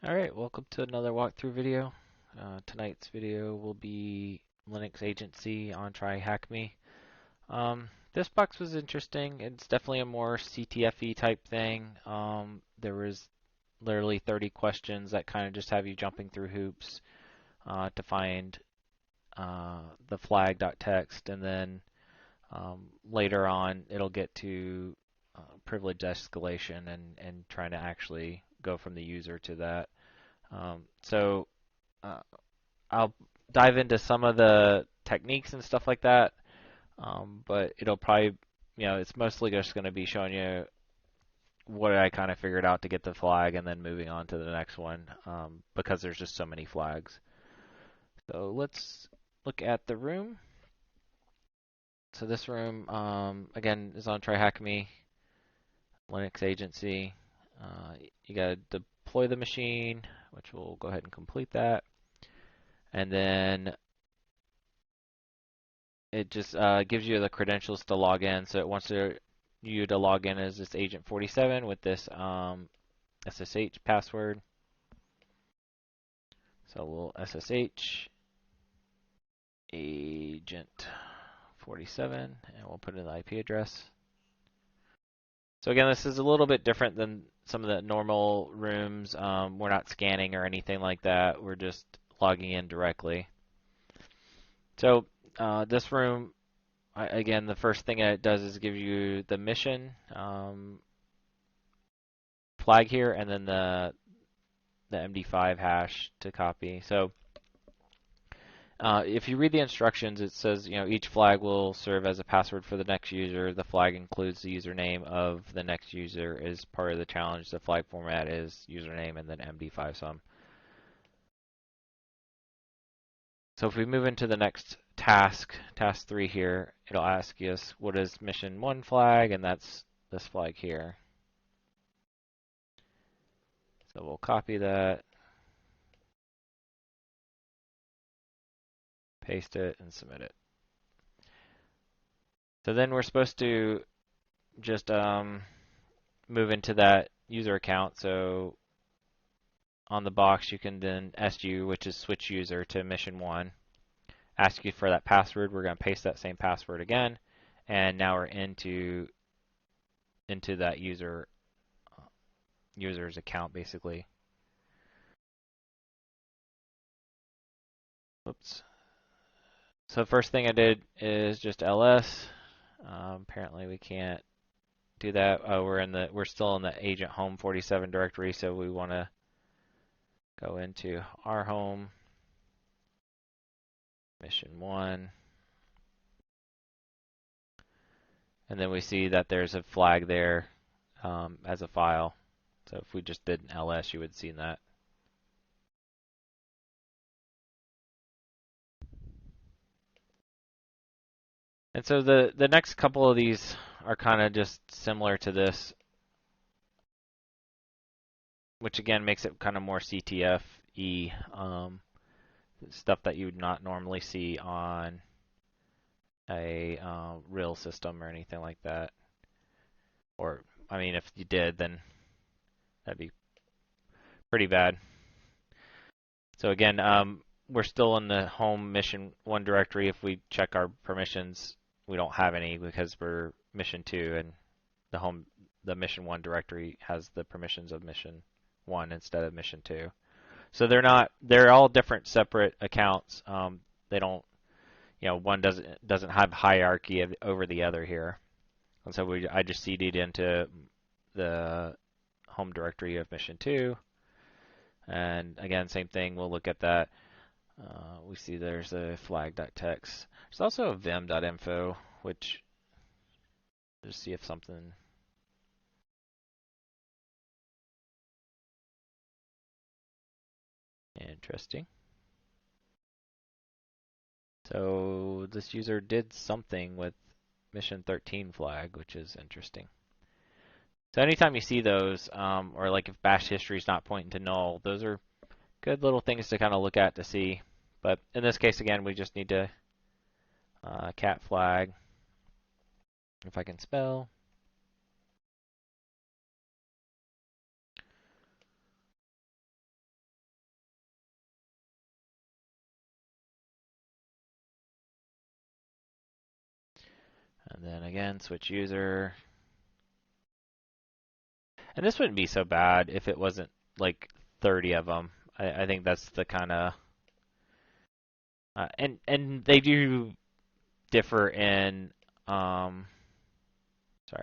Alright, welcome to another walkthrough video. Tonight's video will be Linux agency on TryHackMe. This box was interesting. It's definitely a more CTFE type thing. There was literally 30 questions that kind of just have you jumping through hoops to find the flag.txt, and then later on it'll get to privilege escalation and trying to actually go from the user to that. So I'll dive into some of the techniques and stuff like that, but it'll probably, it's mostly just going to be showing you what I kind of figured out to get the flag and then moving on to the next one, because there's just so many flags. So let's look at the room. So this room, again, is on TryHackMe, Linux agency. You got to deploy the machine, which we'll go ahead and complete that. And then it just gives you the credentials to log in. So it wants you to log in as this agent 47 with this SSH password. So we'll SSH agent 47 and we'll put in the IP address. So again, this is a little bit different than some of the normal rooms. We're not scanning or anything like that. We're just logging in directly. So this room, again, the first thing it does is give you the mission flag here, and then the MD5 hash to copy. So if you read the instructions, it says each flag will serve as a password for the next user. The flag includes the username of the next user as part of the challenge. The flag format is username and then MD5 sum. So if we move into the next task 3 here, it'll ask us what is mission 1 flag, and that's this flag here. So we'll copy that, paste it, and submit it. So then we're supposed to just move into that user account. So on the box, you can then SU, which is switch user to mission 1, ask you for that password. We're going to paste that same password again, and now we're into that user's account basically. Oops. So first thing I did is just ls. Apparently we can't do that. We're still in the agent home 47 directory, so we want to go into our home, mission 1, and then we see that there's a flag there as a file. So if we just did an ls, you would see that. And so the next couple of these are kind of just similar to this, which again makes it kind of more CTF-y, stuff that you would not normally see on a real system or anything like that. Or, I mean, if you did, then that'd be pretty bad. So again, we're still in the home mission 1 directory. If we check our permissions, we don't have any because we're mission 2, and the mission 1 directory has the permissions of mission 1 instead of mission 2. So they're all different separate accounts. They don't, one doesn't have hierarchy over the other here. And so I just CD'd into the home directory of mission 2. And again, same thing, we'll look at that. We see there's a flag.txt. There's also a vim.info, which, just see if something. Interesting. So this user did something with mission 13 flag, which is interesting. So anytime you see those, or like if bash history is not pointing to null, those are good little things to kind of look at to see. But in this case, again, we just need to cat flag, if I can spell. And then again, switch user. And this wouldn't be so bad if it wasn't like 30 of them. I think that's the kind of and they do differ in sorry,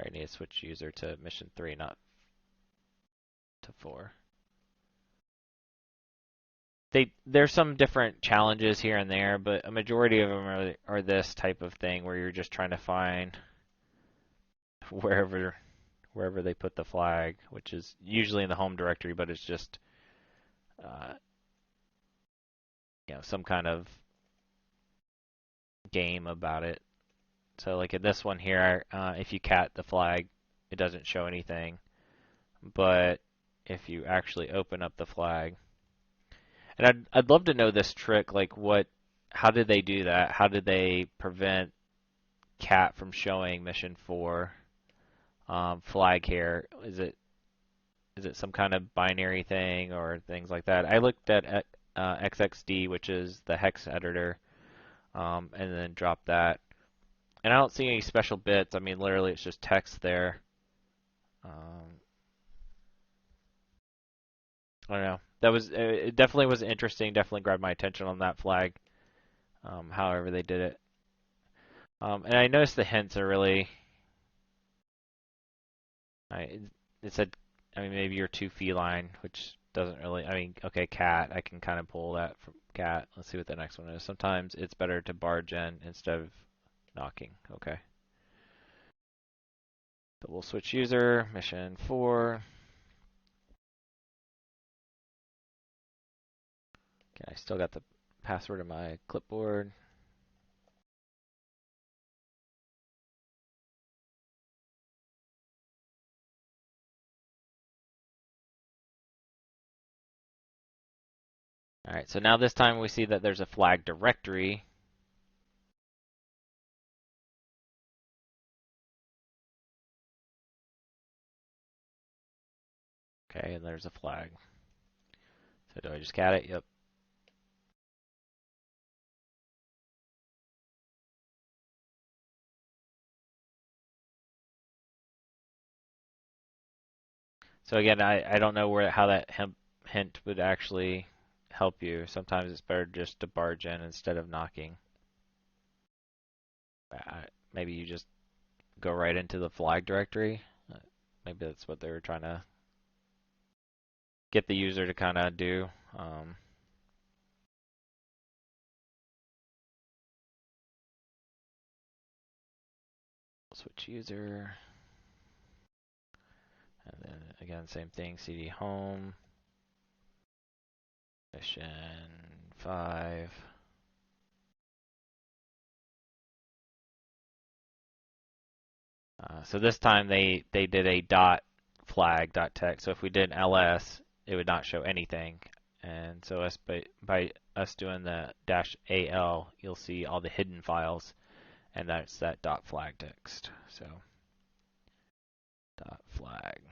I need to switch user to mission 3, not to 4. There's some different challenges here and there, but a majority of them are this type of thing where you're just trying to find wherever they put the flag, which is usually in the home directory, but it's just uh, some kind of game about it. So like in this one here, if you cat the flag, it doesn't show anything. But if you actually open up the flag, and I'd love to know this trick, like how did they do that? How did they prevent cat from showing mission 4 flag here? Is it some kind of binary thing or things like that? I looked at XXD, which is the hex editor, and then dropped that. And I don't see any special bits. I mean, literally, it's just text there. I don't know. That was it. Definitely was interesting. Definitely grabbed my attention on that flag. However they did it. And I noticed the hints are really. It said, I mean, maybe you're too feline, which doesn't really. I mean, okay, cat. I can kind of pull that from cat. Let's see what the next one is. Sometimes it's better to barge in instead of knocking. Okay. So we'll switch user, mission 4. Okay, I still got the password in my clipboard. All right, so now this time we see that there's a flag directory. Okay, and there's a flag. So do I just cat it? Yep. So again, I don't know how that hint would actually help you. Sometimes it's better just to barge in instead of knocking. Maybe you just go right into the flag directory. Maybe that's what they were trying to get the user to kind of do. Switch user. And then again, same thing, cd home, mission 5. So this time they did a dot flag dot text. So if we did ls, it would not show anything. And so by us doing the -al, you'll see all the hidden files, and that's that dot flag text. So dot flag.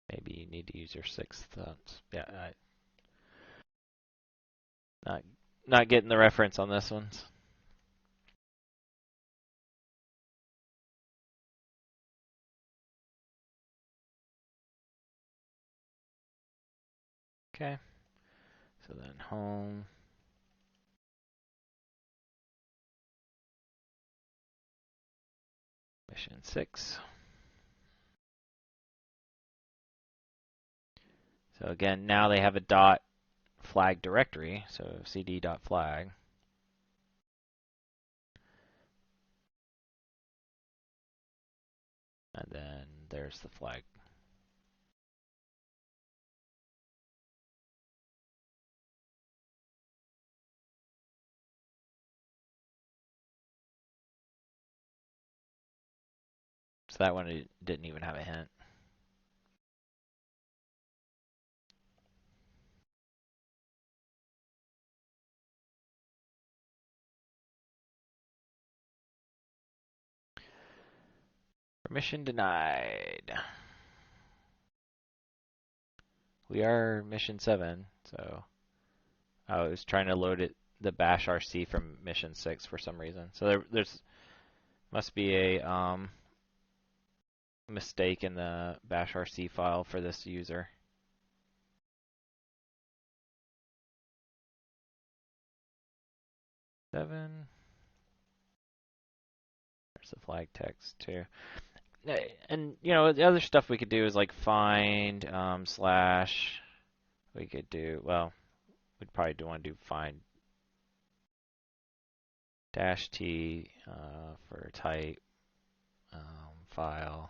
Maybe you need to use your 6th thumbs. Yeah, not getting the reference on this one. Okay. So then home. Mission 6. So again, now they have a dot flag directory, so cd dot flag. And then there's the flag. So that one didn't even have a hint. Permission denied. We are mission 7, so I was trying to load it, the bash RC from mission 6 for some reason. So there's must be a mistake in the bash RC file for this user. Seven. There's the flag text too. And you know, the other stuff we could do is like find slash. We could do, well, we'd probably want to do find dash T for type, file,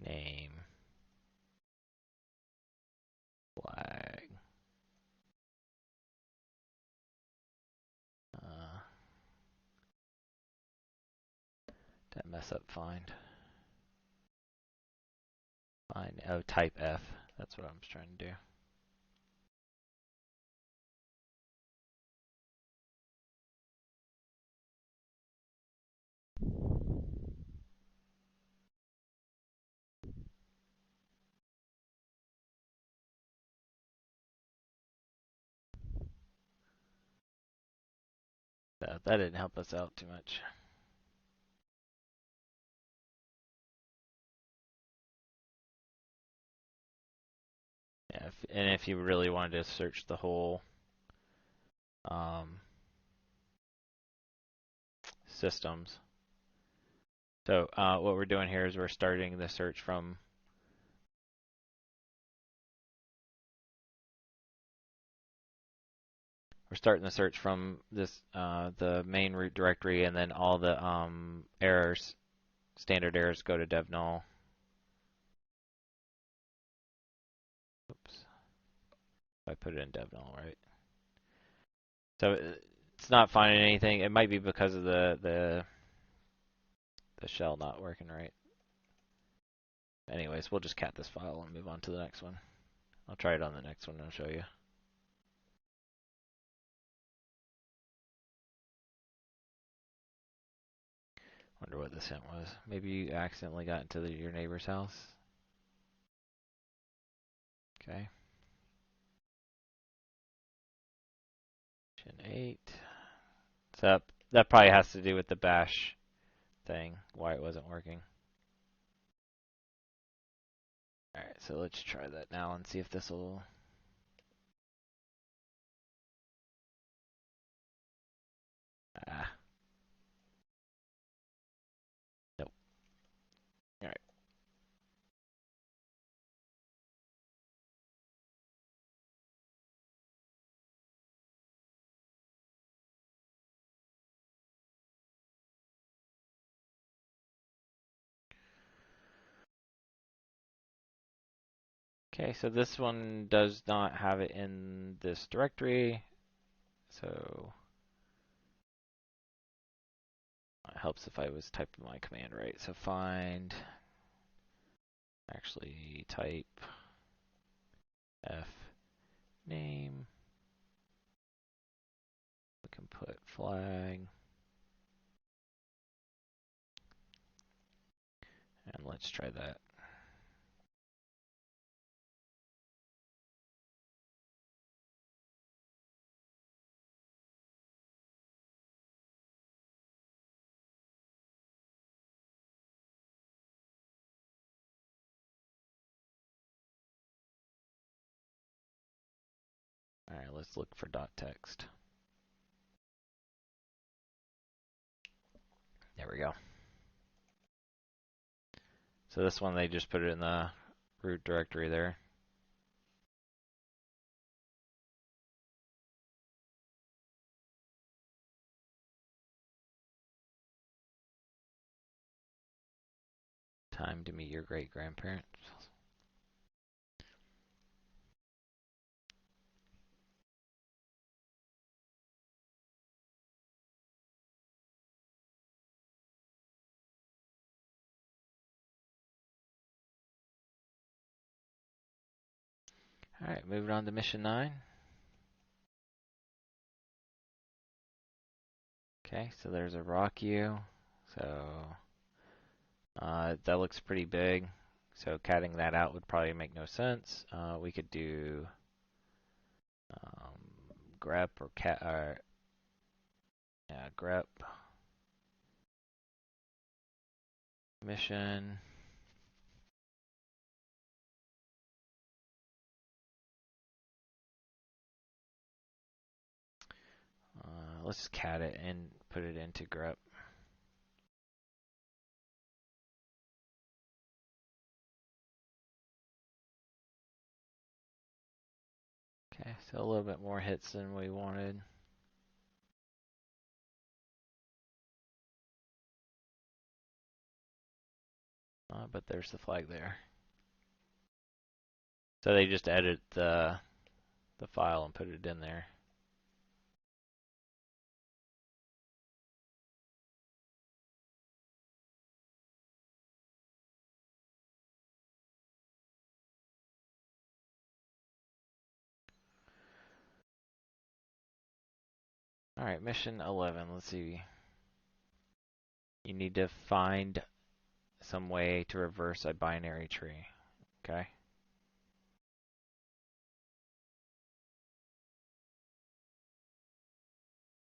name, flag. That mess up find. Find, oh, type F. That's what I'm trying to do. That didn't help us out too much. Yeah, and if you really wanted to search the whole systems. So what we're doing here is we're starting the search from this the main root directory, and then all the errors, standard errors, go to dev null. Oops, I put it in dev null, right? So it's not finding anything. It might be because of the shell not working right. Anyways, we'll just cat this file and move on to the next one. I'll try it on the next one and I'll show you. Wonder what this hint was. Maybe you accidentally got into your neighbor's house. Okay. Mission 8. So that probably has to do with the bash thing, why it wasn't working. Alright, so let's try that now and see if this will... Ah. Nope. Alright. Okay, so this one does not have it in this directory, so it helps if I was typing my command right. So find, actually type F name, we can put flag, and let's try that. Alright, let's look for .text. There we go. So this one, they just put it in the root directory there. Time to meet your great-grandparents. Alright, moving on to mission 9. Okay, so there's a rock U. So That looks pretty big, so catting that out would probably make no sense. We could do um, grep or cat or yeah, grep mission. Let's just cat it and put it into grep. Okay, so a little bit more hits than we wanted. But there's the flag there. So they just edit the file and put it in there. Alright, mission 11. Let's see. You need to find some way to reverse a binary tree. Okay?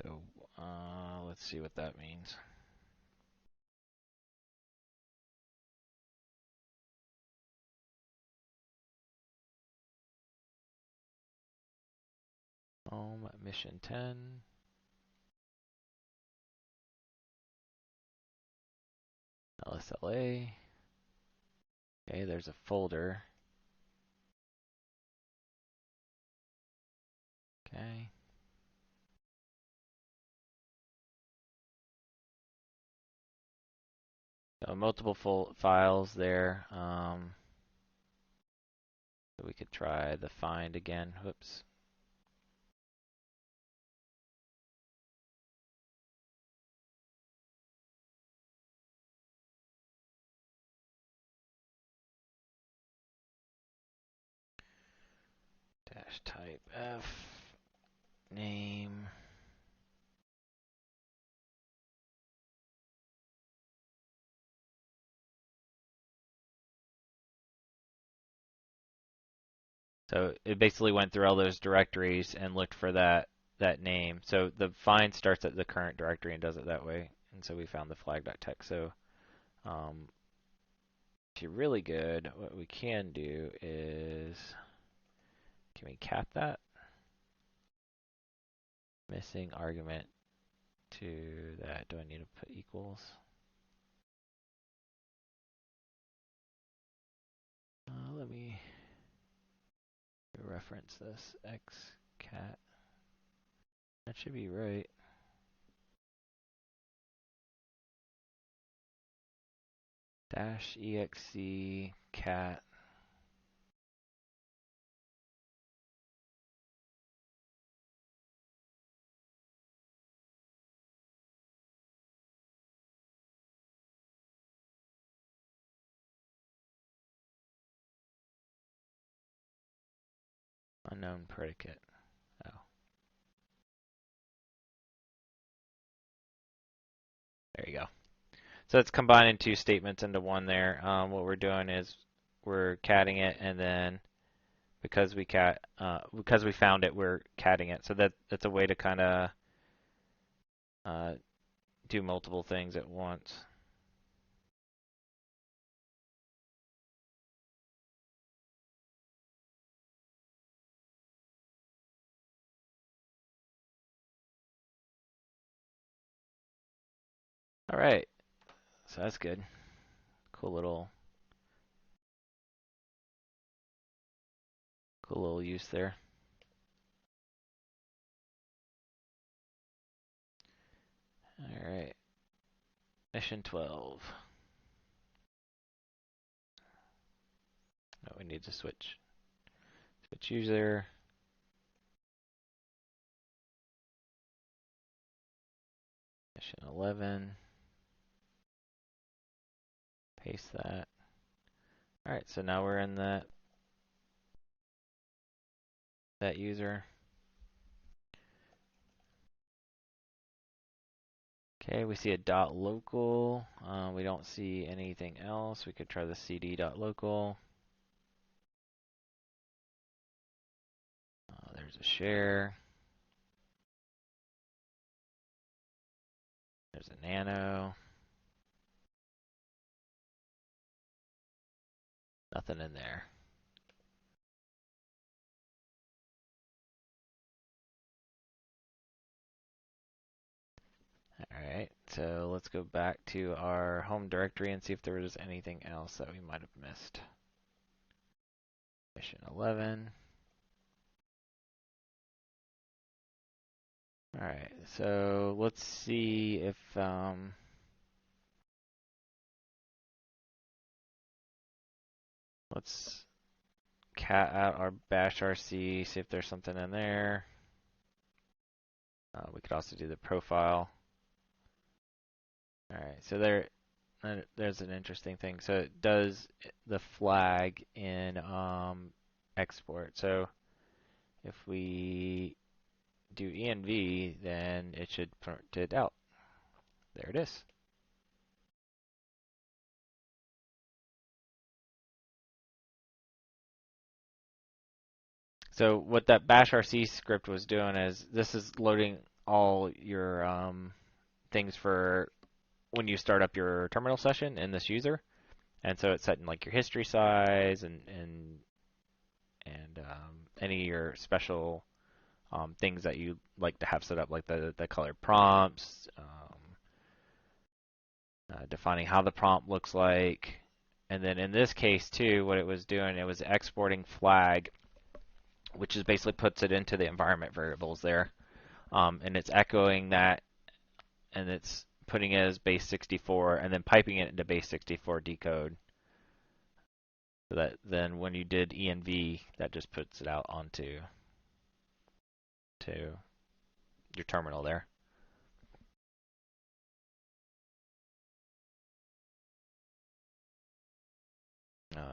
So, let's see what that means. Home, mission 10. LSLA. Okay, there's a folder. Okay. So multiple files there. So we could try the find again. Whoops. Dash type F. Name. So it basically went through all those directories and looked for that name. So the find starts at the current directory and does it that way. And so we found the flag.txt. So if you're really good, what we can do is, can we cap that? Missing argument to that. Do I need to put equals? Let me reference this. Xcat. That should be right. Dash exe cat. Unknown predicate. Oh. There you go. So it's combining two statements into one there. What we're doing is we're catting it, and then because we found it, we're catting it. So that's a way to kind of do multiple things at once. All right, so that's good. Cool little use there. All right, mission 12. Oh, we need to switch user. Mission 11. Paste that. All right, so now we're in that user. Okay, we see a dot local. We don't see anything else. We could try the cd dot local. There's a share. There's a nano. Nothing in there. Alright, so let's go back to our home directory and see if there was anything else that we might have missed. Mission 11. Alright, so let's see if let's cat out our bash RC, see if there's something in there. We could also do the profile. Alright, so there's an interesting thing. So it does the flag in export. So if we do env, then it should print it out. There it is. So what that bash RC script was doing is this is loading all your things for when you start up your terminal session in this user, and so it's setting like your history size and any of your special things that you like to have set up, like the color prompts, defining how the prompt looks like, and then in this case too, what it was doing, it was exporting flag, which is basically puts it into the environment variables there, and it's echoing that, and it's putting it as base 64, and then piping it into base 64 decode. So that then when you did env, that just puts it out onto your terminal there.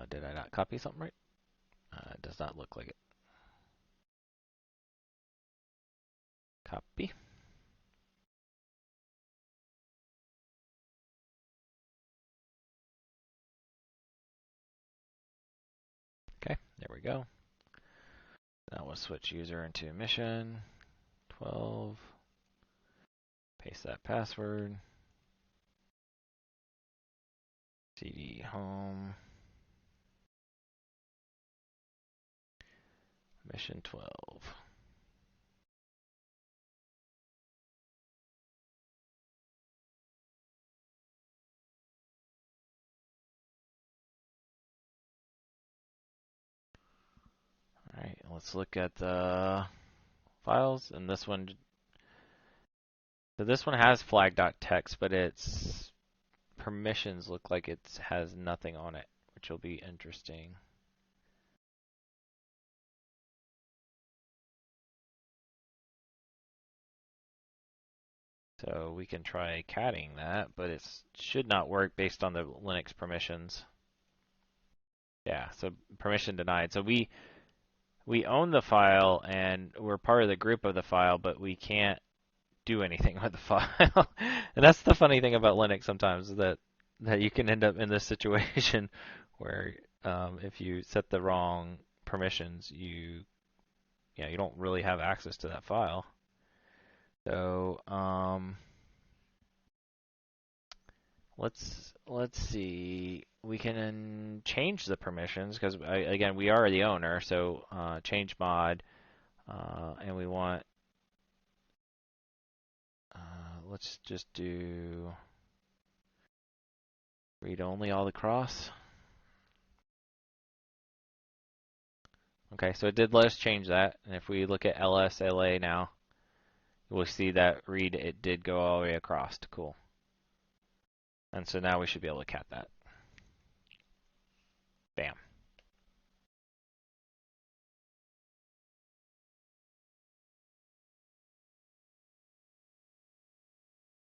Did I not copy something right? It does not look like it. Copy. Okay, there we go. Now we'll switch user into mission 12. Paste that password. cd home. Mission 12. Alright, let's look at the files, and this one, so this one has flag.txt, but its permissions look like it has nothing on it, which will be interesting. So we can try catting that, but it should not work based on the Linux permissions. Yeah, so permission denied. So we own the file and we're part of the group of the file, but we can't do anything with the file. And that's the funny thing about Linux sometimes, is that you can end up in this situation where if you set the wrong permissions, you don't really have access to that file. So let's see. We can change the permissions because again we are the owner. So change mod, and we want. Let's just do read only all the cross. Okay, so it did let us change that, and if we look at LSLA now, we'll see that read it did go all the way across. Cool. And so now we should be able to cat that. Bam.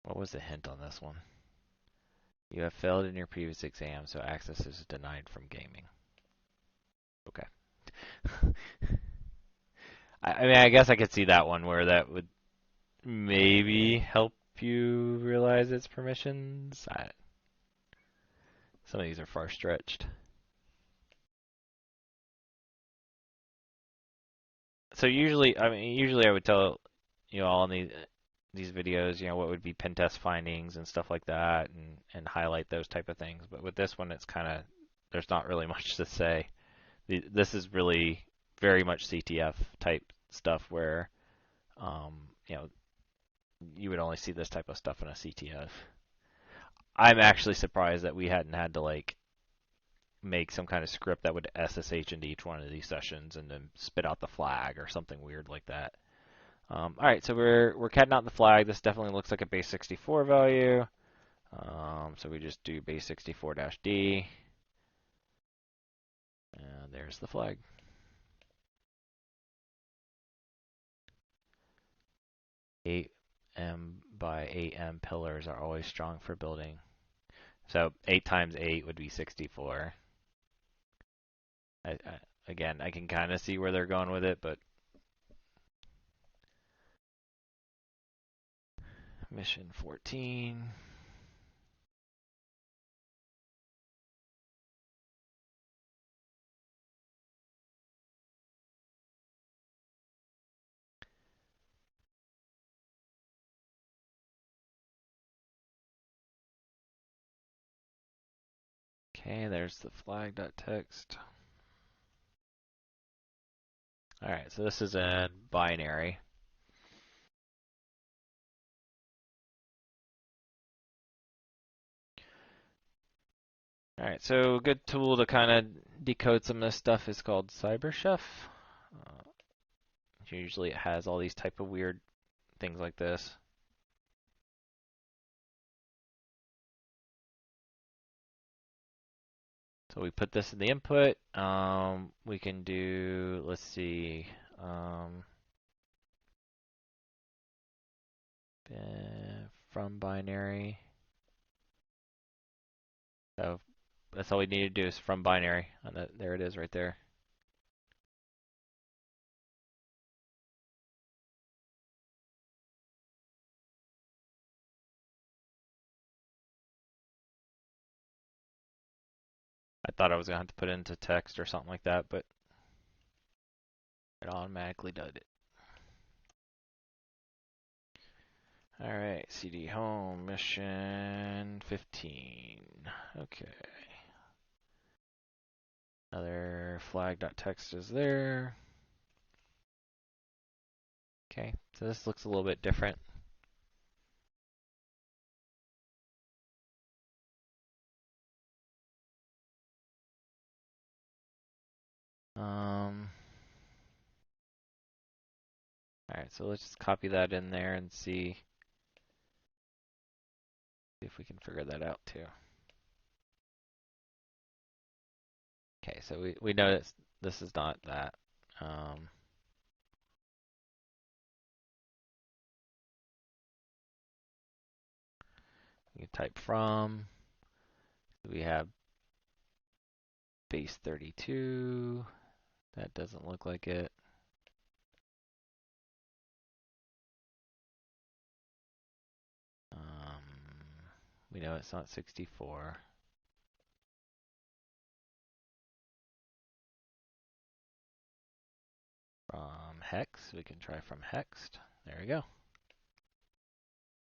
What was the hint on this one? You have failed in your previous exam, so access is denied from gaming. Okay. I mean, I guess I could see that one where that would maybe help if you realize its permissions. Some of these are far stretched. So usually I would tell all in these videos, what would be pen test findings and stuff like that, and highlight those type of things. But with this one, it's kind of there's not really much to say. This is really very much CTF type stuff where you would only see this type of stuff in a CTF. I'm actually surprised that we hadn't had to like make some kind of script that would SSH into each one of these sessions and then spit out the flag or something weird like that. All right, so we're catting out the flag. This definitely looks like a base 64 value. So we just do base 64-D. And there's the flag. Eight M by 8M pillars are always strong for building. So 8 times 8 would be 64. Again, I can kind of see where they're going with it, but mission 14. Okay, there's the flag.txt. All right, so this is in binary. All right, so a good tool to kind of decode some of this stuff is called CyberChef. Usually it has all these type of weird things like this. So we put this in the input. We can do, let's see, from binary. So that's all we need to do is from binary. And there it is right there. I thought I was going to have to put it into text or something like that, but it automatically did it. All right, CD home, mission 15. Okay. Another flag.txt is there. Okay, so this looks a little bit different. All right, so let's just copy that in there and see if we can figure that out too. Okay, so we know that this is not that. You can type from. We have base 32. That doesn't look like it. We know it's not 64. From hex, we can try from hexed. There we go.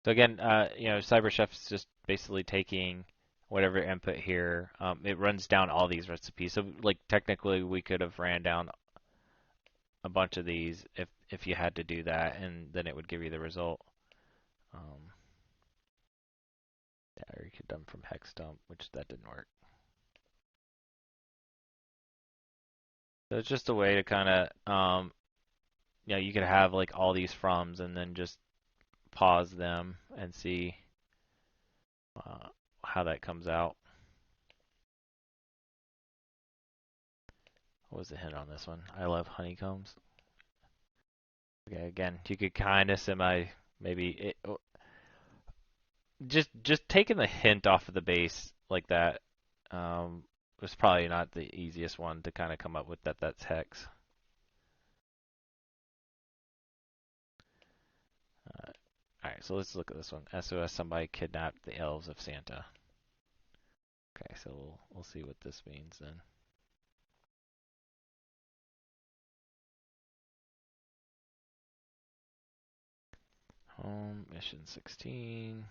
So again, CyberChef is just basically taking whatever input here. It runs down all these recipes. So like technically, we could have ran down a bunch of these if you had to do that, and then it would give you the result. Yeah, or you could dump from hex dump, which that didn't work. So it's just a way to kind of, you could have like all these froms and then just pause them and see how that comes out. What was the hint on this one? I love honeycombs. Okay, again, you could kind of maybe just taking the hint off of the base like that was probably not the easiest one to kind of come up with that's hex. All right, Alright, so let's look at this one. SOS, somebody kidnapped the elves of Santa. Okay, so we'll see what this means then. Home, mission 16.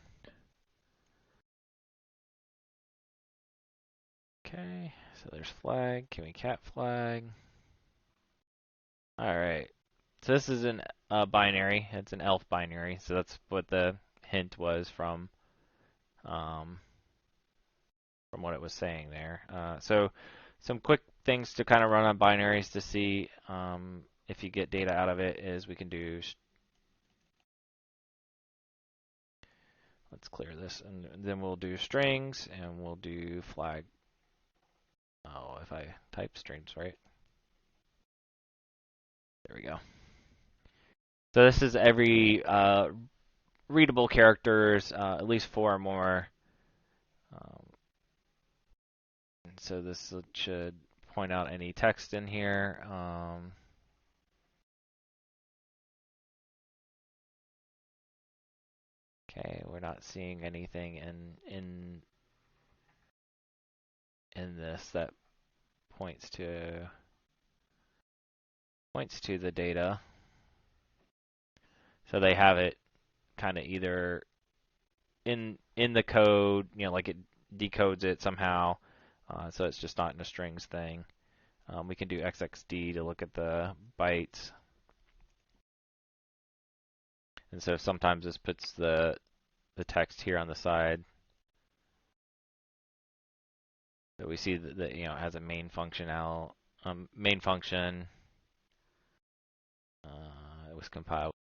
Okay, so there's flag. Can we cat flag? Alright, so this is an binary. It's an elf binary, so that's what the hint was from what it was saying there. So some quick things to kind of run on binaries to see if you get data out of it is we can do, let's clear this, and then we'll do strings and we'll do flag. Oh, if I type strings right. There we go. So this is every readable characters, at least 4 or more. So this should point out any text in here. Okay, we're not seeing anything in this that points to the data. So they have it kind of either in the code, like it decodes it somehow, so it's just not in a strings thing. We can do XXD to look at the bytes. And so sometimes this puts the text here on the side. So we see that it has a main function. It was compiled.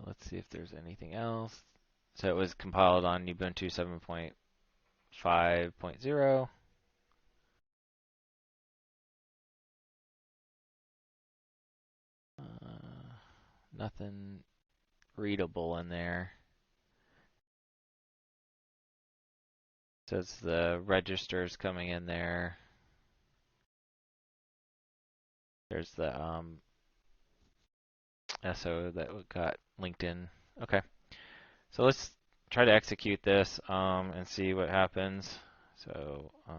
Let's see if there's anything else. So it was compiled on Ubuntu 7.5.0. Nothing readable in there. Says the registers coming in there. There's the SO that got linked in. Okay, so let's try to execute this and see what happens. So I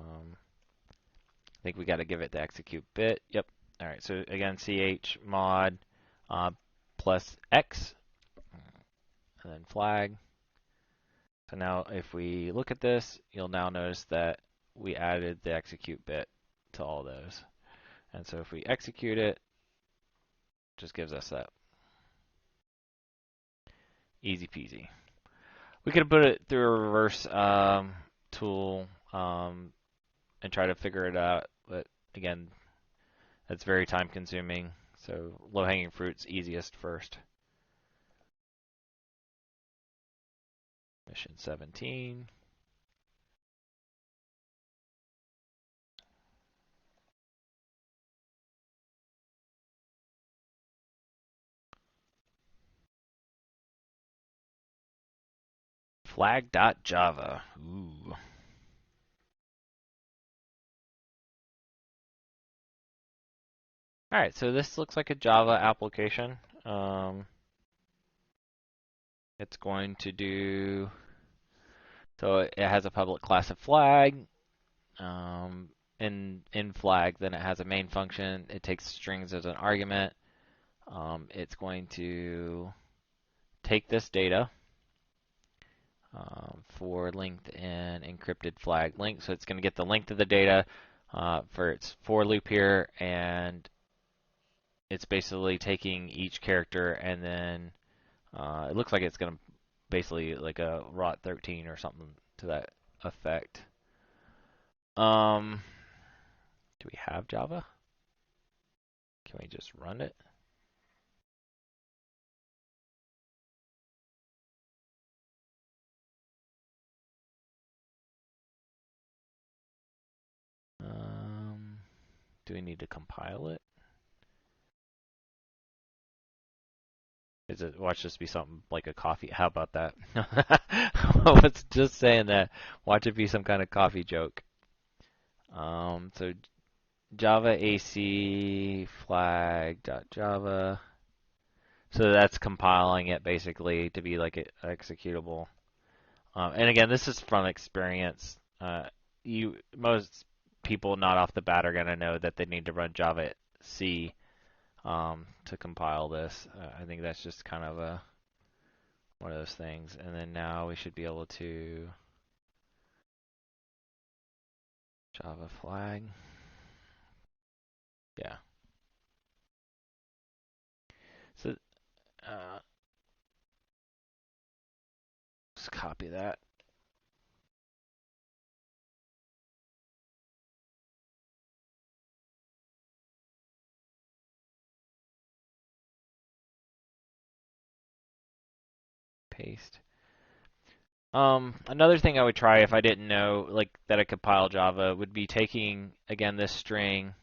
think we got to give it the execute bit. Yep. All right. So again, ch mod plus X and then flag. So now if we look at this, you'll now notice that we added the execute bit to all those. And so if we execute it, it just gives us that. Easy peasy. We could have put it through a reverse tool and try to figure it out, but again, that's very time consuming. So low-hanging fruit's easiest first. Mission 17. Flag.java. Ooh. All right, so this looks like a Java application. It's going to do, so it has a public class of flag. In flag, then it has a main function. It takes strings as an argument. It's going to take this data for length and encrypted flag length. So it's going to get the length of the data for its for loop here, and it's basically taking each character and then it looks like it's going to basically like a rot 13 or something to that effect. Do we have Java? Can we just run it? Do we need to compile it? Watch this be something like a coffee? How about that? I was just saying that. Watch it be some kind of coffee joke. So Java AC flag.java. So that's compiling it basically to be like an executable. And again, this is from experience. Most people not off the bat are going to know that they need to run Java C to compile this. I think that's just kind of one of those things. And then now we should be able to Java flag. Yeah. So just copy that. Paste. Another thing I would try if I didn't know like that I compile Java would be taking again this string,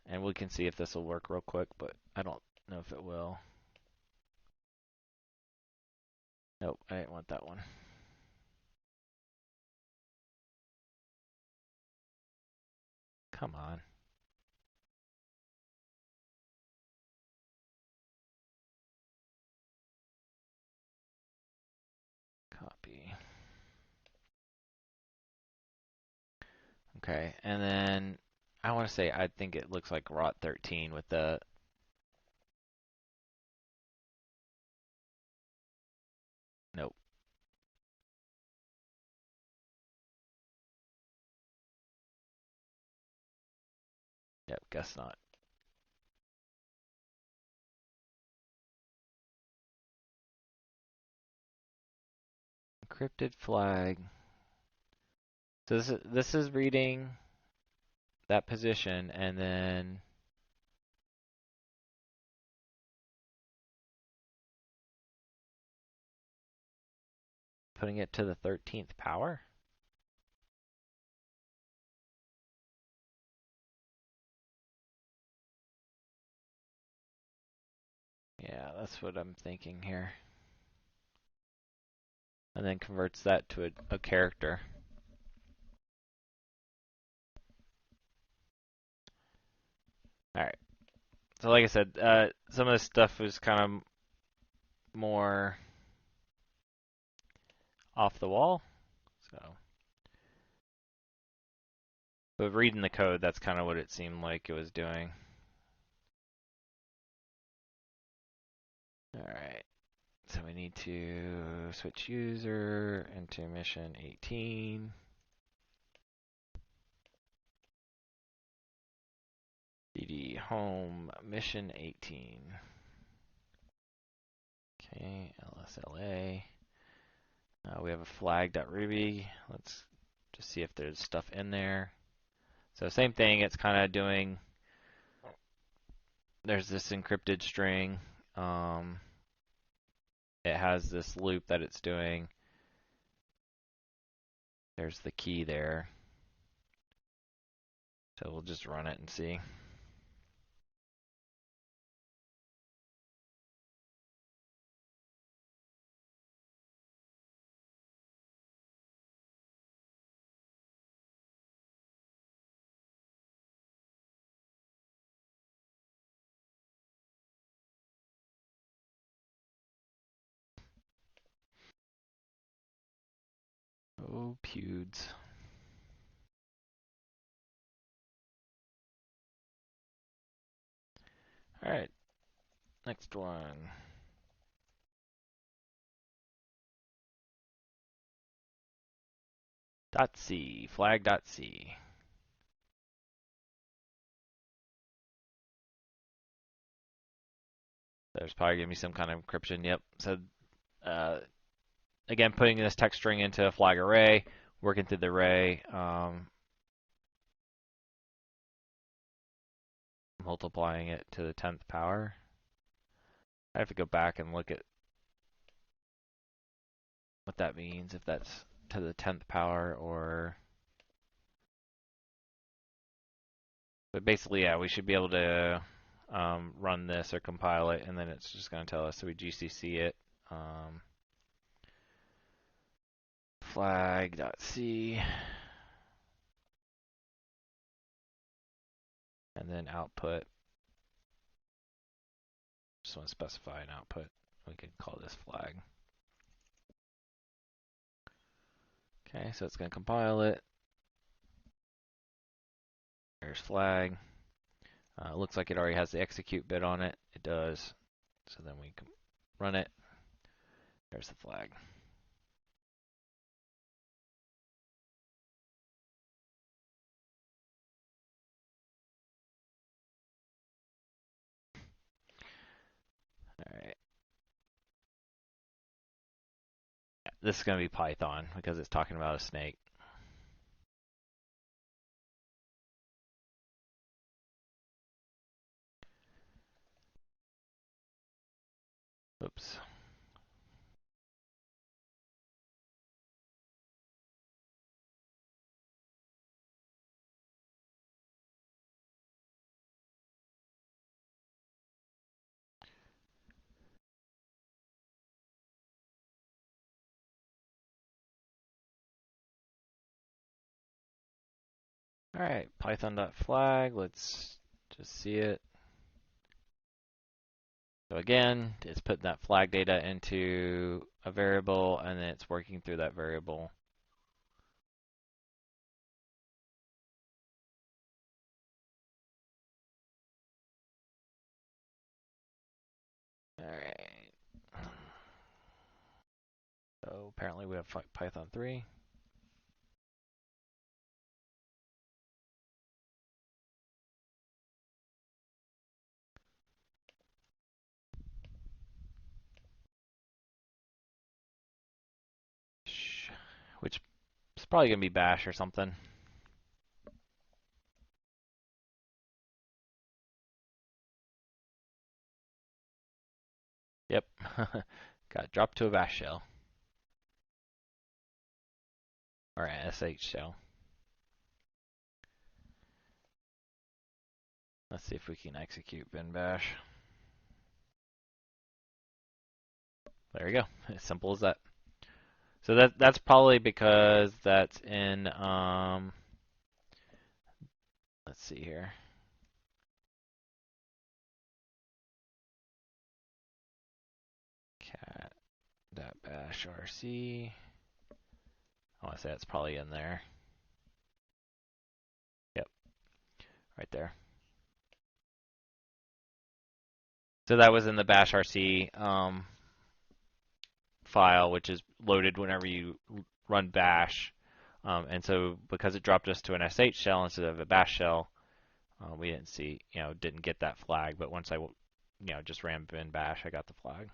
and we can see if this will work real quick, but I don't know if it will. Nope, I didn't want that one. Come on. Copy. Okay, and then I want to say I think it looks like rot 13 with the nope. Yep, guess not. Encrypted flag. So this is reading that position and then putting it to the 13th power. Yeah, that's what I'm thinking here. And then converts that to a character. Alright. So like I said, some of this stuff was kind of more off the wall. So, but reading the code, that's kind of what it seemed like it was doing. Alright. So we need to switch user into mission 18. cd home mission 18. Okay, lsla. We have a flag.ruby. Let's just see if there's stuff in there. So same thing, it's kind of doing, there's this encrypted string. It has this loop that it's doing. There's the key there. So we'll just run it and see. Oh, pewds. All right, next one. .c, flag.c. There's probably going to be some kind of encryption. Yep. So again, putting this text string into a flag array, working through the array, multiplying it to the 10th power. I have to go back and look at what that means, if that's to the 10th power or... But basically, yeah, we should be able to run this or compile it, and then it's just going to tell us. So we GCC it. Flag.c. and then output. Just want to specify an output. We can call this flag. Okay, so it's going to compile it. There's flag. It looks like it already has the execute bit on it. It does. So then we can run it. There's the flag. All right. This is going to be Python because it's talking about a snake. Oops. All right, python.flag. Let's just see it. So again, it's putting that flag data into a variable, and then it's working through that variable. All right. So apparently we have Python 3. Which is probably going to be bash or something. Yep. Got dropped to a bash shell. Or an sh shell. Let's see if we can execute bin bash. There we go. As simple as that. So that's probably because that's in let's see here. Cat.bash rc. I want to say that's probably in there. Yep, right there. So that was in the bash rc file, which is loaded whenever you run bash. And so because it dropped us to an sh shell instead of a bash shell, we didn't see, didn't get that flag. But once I, just ran bin bash, I got the flag.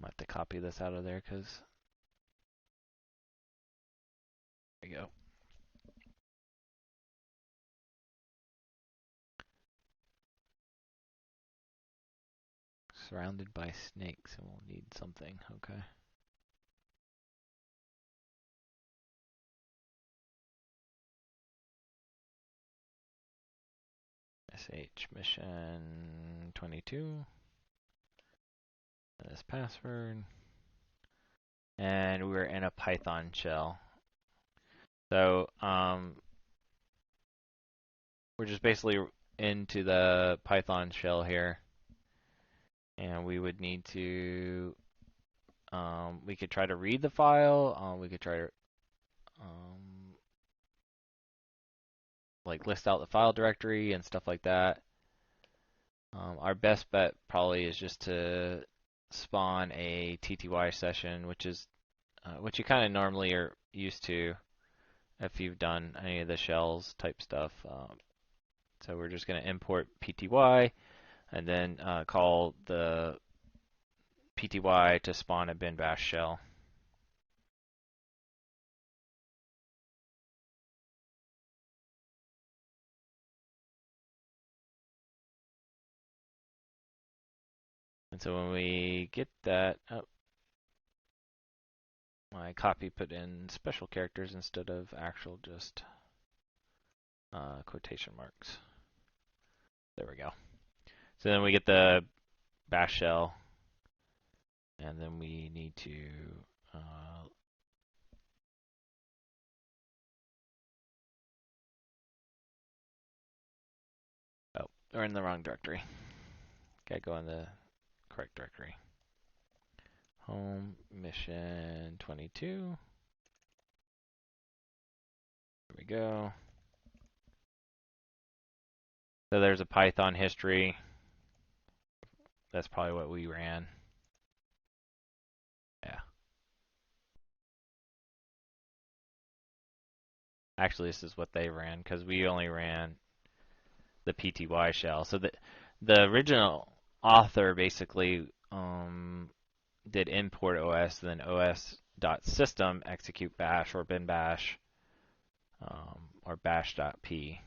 I have to copy this out of there because there you go. Surrounded by snakes, and we'll need something. Okay. sh mission 22. This password. And we're in a Python shell. So we're just basically into the Python shell here. And we would need to, we could try to read the file. We could try to like list out the file directory and stuff like that. Our best bet probably is just to spawn a TTY session, which is what you kind of normally are used to if you've done any of the shells type stuff. So we're just going to import PTY and then call the PTY to spawn a bin bash shell. And so when we get that, my copy put in special characters instead of actual just quotation marks. There we go. So then we get the bash shell, and then we need to oh, we're in the wrong directory. Gotta go in the correct directory. Home mission 22. There we go. So there's a Python history. That's probably what we ran. Yeah. Actually, this is what they ran because we only ran the PTY shell. So the original author basically did import OS, then os.system execute bash or bin bash or bash.p.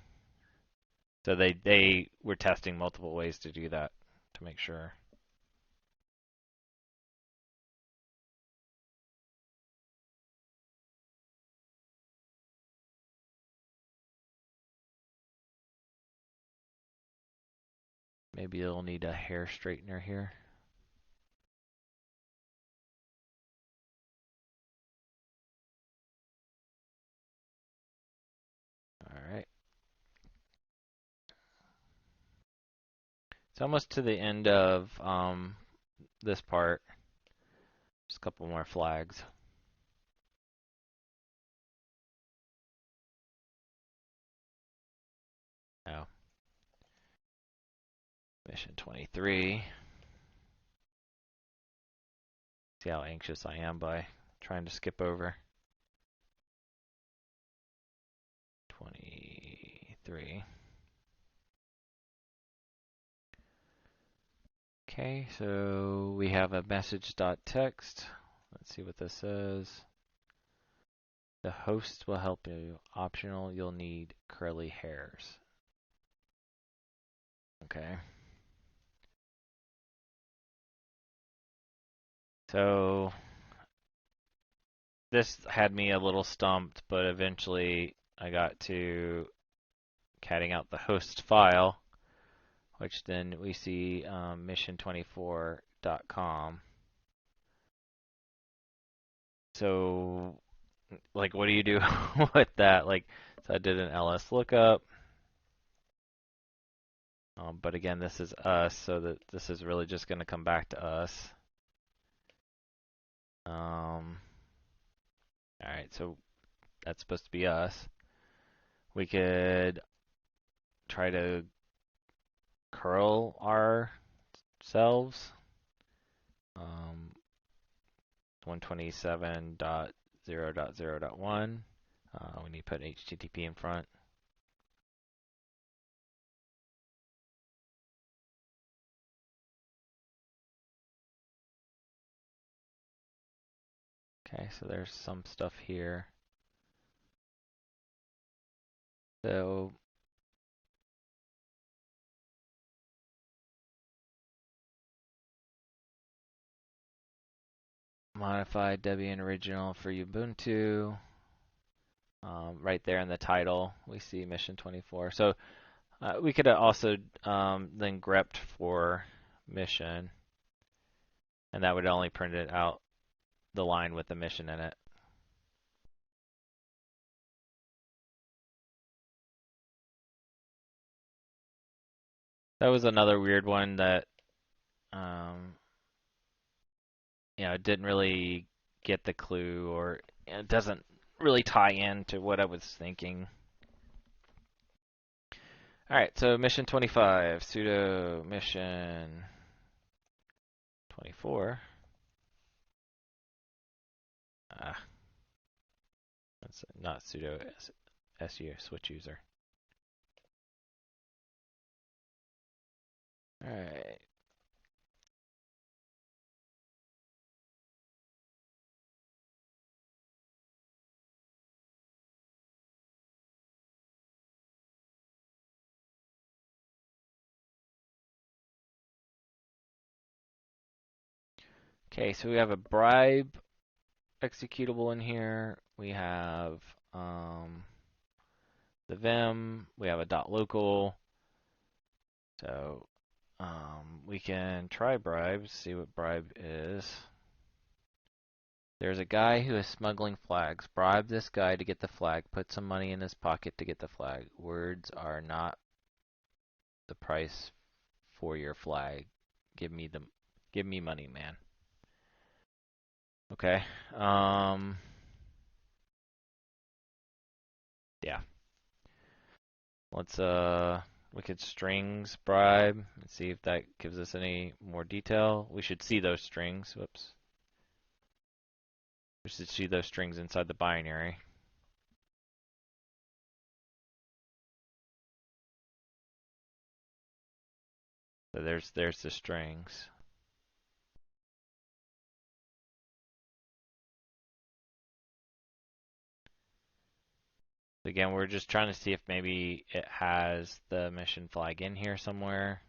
So they were testing multiple ways to do that to make sure. Maybe it'll need a hair straightener here. All right. It's almost to the end of this part. Just a couple more flags. Now, mission 23. See how anxious I am by trying to skip over. 23. Okay, so we have a message.text. Let's see what this says. The host will help you. Optional, you'll need curly hairs. Okay. So this had me a little stumped, but eventually I got to catting out the host file, which then we see mission24.com. So, like, what do you do with that? Like, so I did an ls lookup. But again, this is us, so that this is really just going to come back to us. All right, so that's supposed to be us. We could try to curl ourselves. 127.0.0.1. We need to put HTTP in front. Okay, so there's some stuff here. So modified Debian original for Ubuntu. Right there in the title, we see mission 24. So we could also then grept for mission, and that would only print it out the line with the mission in it. That was another weird one that it didn't really get the clue, or it doesn't really tie in to what I was thinking. All right, so mission 25, sudo mission 24. That's not sudo su switch user. All right. Okay, so we have a bribe executable in here. We have the vim. We have a .local. So we can try bribes, see what bribe is. There's a guy who is smuggling flags. Bribe this guy to get the flag. Put some money in his pocket to get the flag. Words are not the price for your flag. Give me money, man. Okay. Yeah. Let's look at strings bribe and see if that gives us any more detail. We should see those strings. Whoops. We should see those strings inside the binary. So there's the strings. Again, we're just trying to see if maybe it has the mission flag in here somewhere.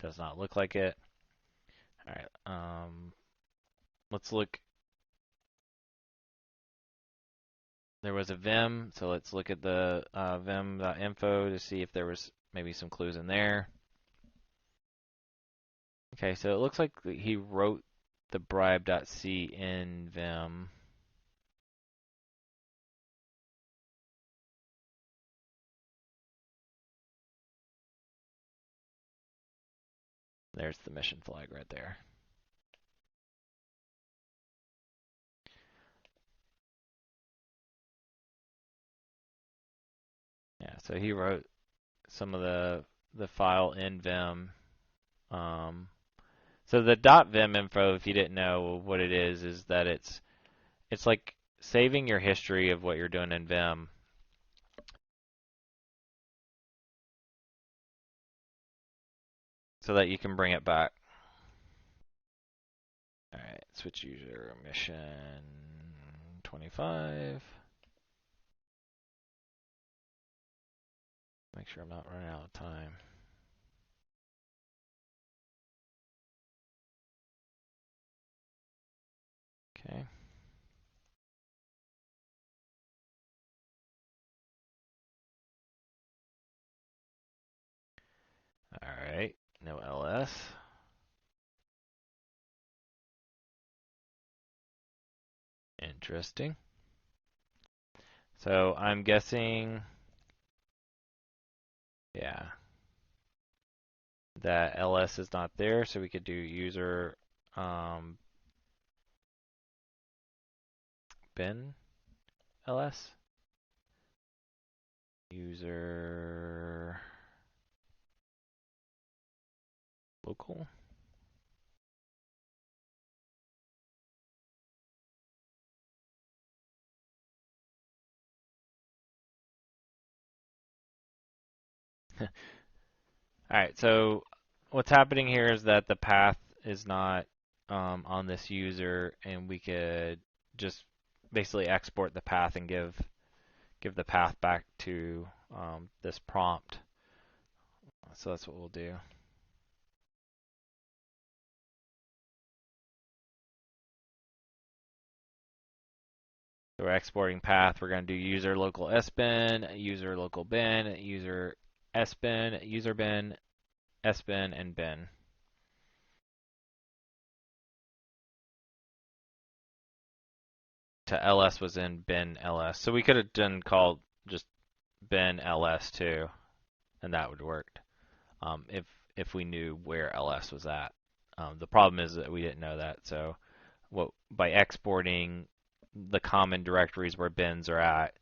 Does not look like it. All right. Let's look. There was a vim, so let's look at the vim.info to see if there was maybe some clues in there. Okay, so it looks like he wrote the bribe.c in vim. There's the mission flag right there. Yeah, so he wrote some of the file in vim. So the .vim info, if you didn't know what it is that it's like saving your history of what you're doing in vim. So that you can bring it back. Alright, switch user mission 25. Make sure I'm not running out of time. Okay. Alright, no ls. Interesting. So I'm guessing, yeah, that ls is not there, so we could do user bin ls. User local. Alright, so what's happening here is that the path is not on this user, and we could just basically export the path and give the path back to this prompt. So that's what we'll do. So we're exporting path. We're going to do user local sbin, user local bin, user sbin, user bin, sbin, and bin. To ls was in bin ls. So we could have done called just bin ls too, and that would work if we knew where ls was at. The problem is that we didn't know that. So by exporting the common directories where bins are at,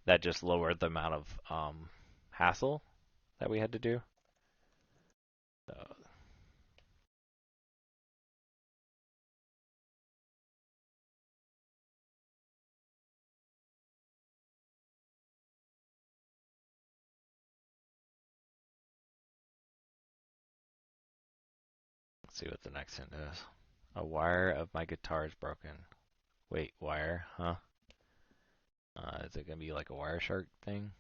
that just lowered the amount of hassle that we had to do. So, let's see what the next hint is. A wire of my guitar is broken. Wait, wire? Huh? Is it going to be like a Wireshark thing?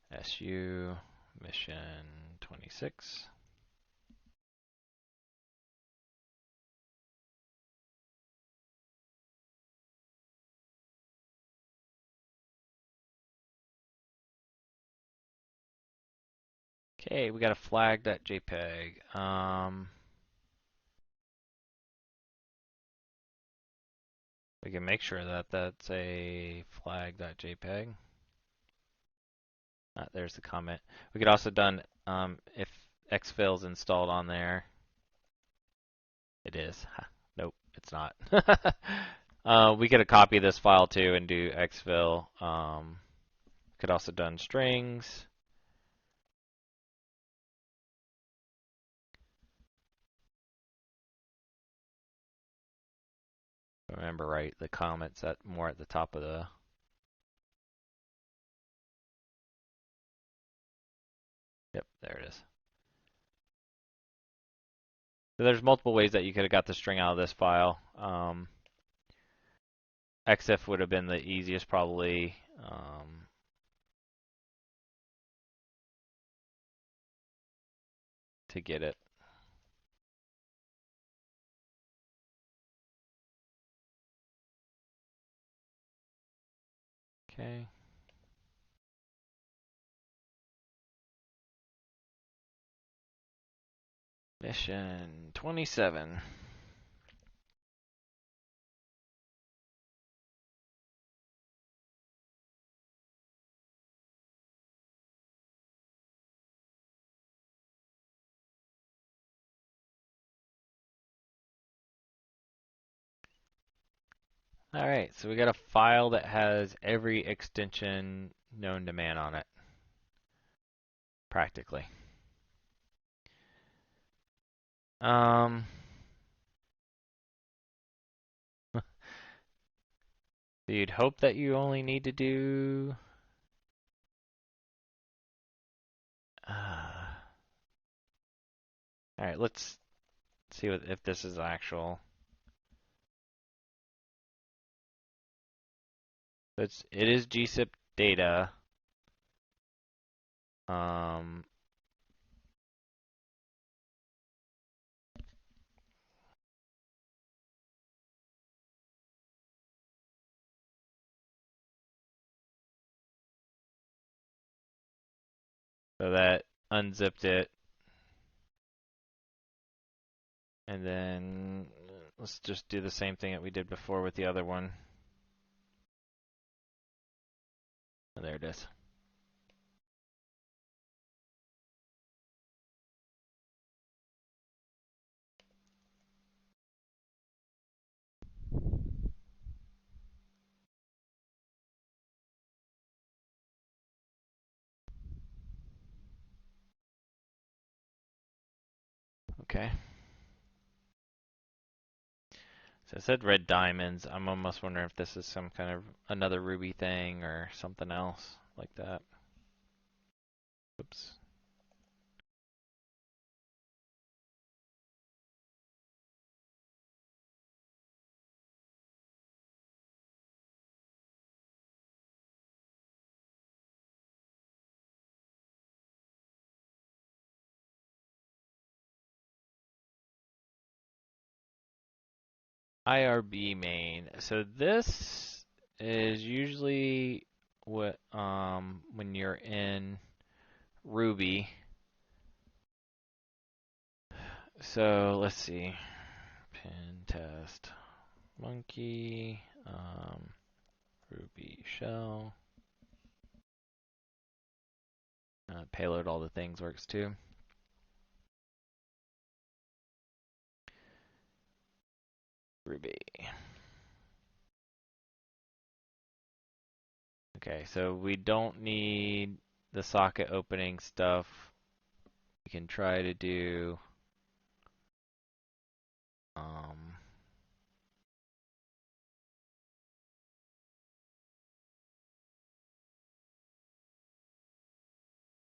SU mission 26. Okay, we got a flag.jpg. We can make sure that that's a flag.jpg. There's the comment. We could also done if exfil is installed on there. It is. Nope, it's not. We could have copied this file too and do exfil. Could also done strings. Remember, right? The comment's more at the top of the. Yep, there it is. So there's multiple ways that you could have got the string out of this file. Exif would have been the easiest probably. To get it. Okay. Mission 27. Alright, so we got a file that has every extension known to man on it. Practically. So you'd hope that you only need to do Alright, let's see if this is actual. It is gzip data. So that unzipped it. And then let's just do the same thing that we did before with the other one. Oh, there it is. Okay. So it said red diamonds. I'm almost wondering if this is some kind of another Ruby thing or something else like that. Oops. IRB main. So this is usually what when you're in Ruby. So let's see. Pin test monkey Ruby shell. Payload all the things works too. Ruby. Okay, so we don't need the socket opening stuff. We can try to do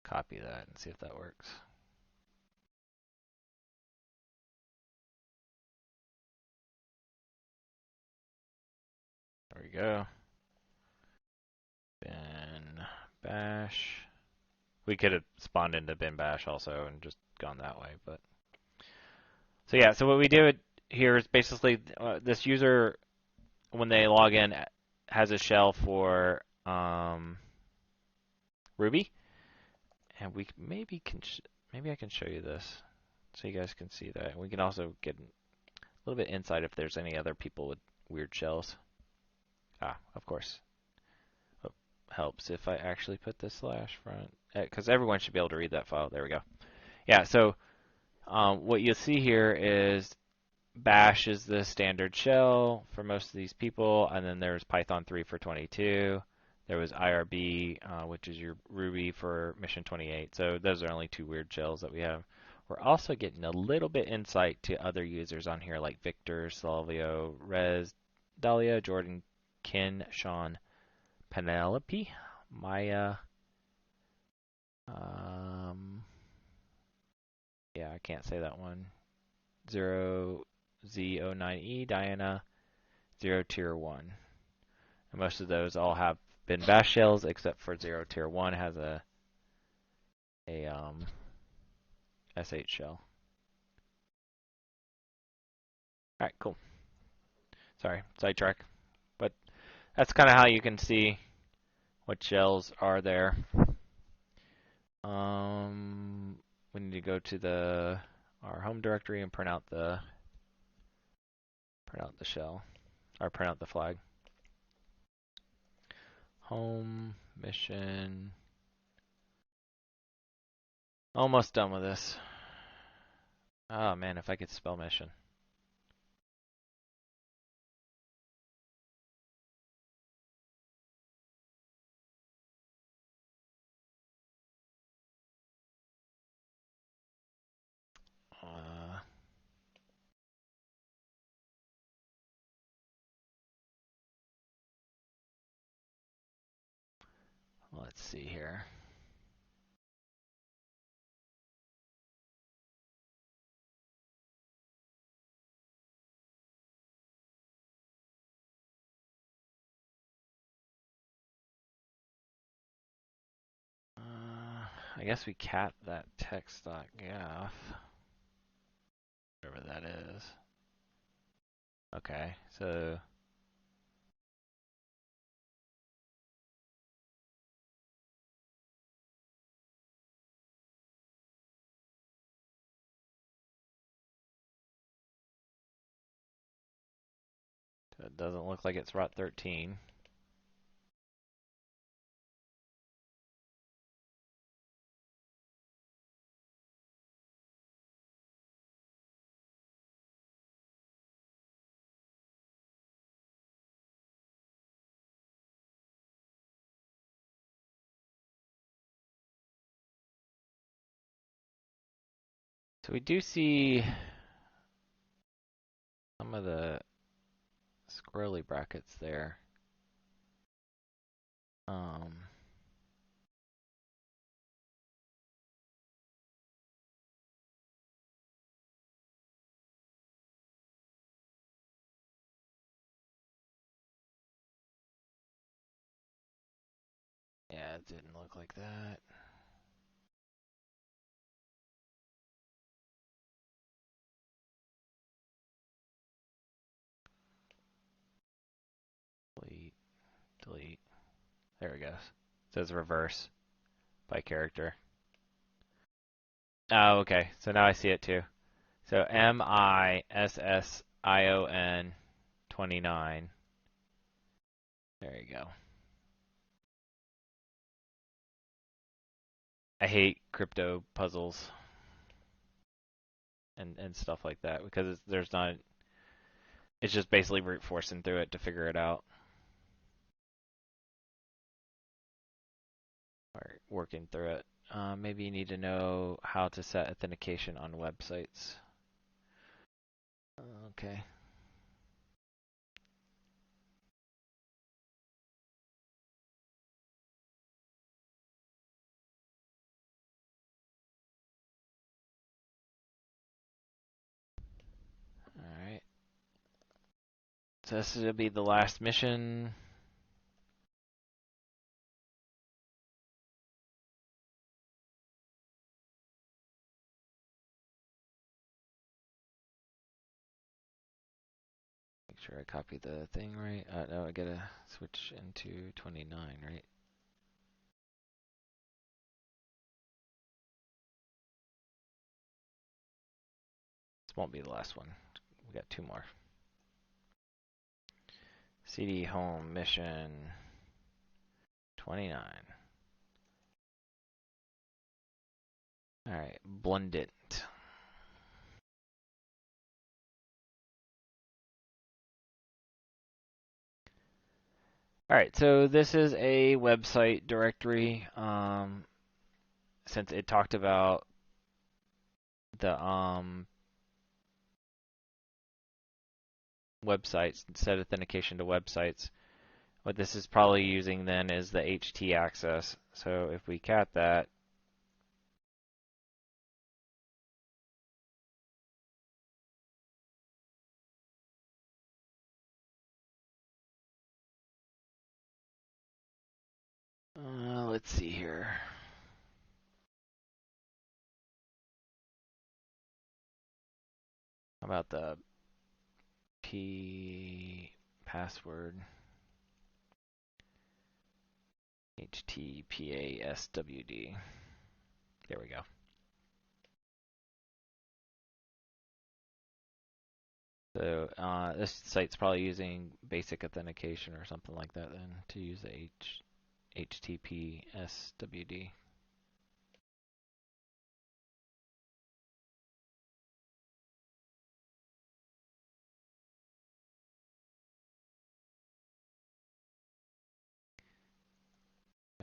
copy that and see if that works. There we go. Then bash We could have spawned into bin bash also and just gone that way, but so yeah. So what we do here is basically this user, when they log in, has a shell for Ruby, and we maybe I can show you this so you guys can see that. We can also get a little bit insight if there's any other people with weird shells. Of course. Oh, helps if I actually put the slash front, because everyone should be able to read that file. There we go. Yeah, so what you'll see here is bash is the standard shell for most of these people, and then there's Python 3 for 22. There was IRB, which is your Ruby for mission 28. So those are only two weird shells that we have. We're also getting a little bit insight to other users on here like Victor, Salvio, Rez, Dahlia, Jordan, Kin, Sean, Penelope, Maya, yeah, I can't say that one, 0Z09E, Diana, 0 tier 1. And most of those all have been bash shells except for 0 tier 1 has a SH shell. Alright, cool. Sorry, sidetrack. But that's kind of how you can see what shells are there. We need to go to our home directory and print out the shell, or print out the flag. Home, mission. Almost done with this. Oh man, if I could spell mission. Let's see here. I guess we cat that text.gaf, whatever that is. Okay, so it doesn't look like it's Rot 13. So we do see some of the squirrely brackets there. Yeah, it didn't look like that. Delete, delete. There it goes. It says reverse by character. Oh, okay. So now I see it too. So MISSION 29. There you go. I hate crypto puzzles and stuff like that because there's not. It's just basically brute forcing through it to figure it out. Or working through it. Maybe you need to know how to set authentication on websites. Okay. Alright. So this will be the last mission. sure I copied the thing right. No, I gotta switch into 29, right? This won't be the last one. We got two more. CD home mission 29. Alright, blend it. Alright, so this is a website directory. Since it talked about the websites, set authentication to websites, what this is probably using then is the HT access. So if we cat that, let's see here. How about the P password? HTPASWD. There we go. So this site's probably using basic authentication or something like that then to use the HTTPSWD.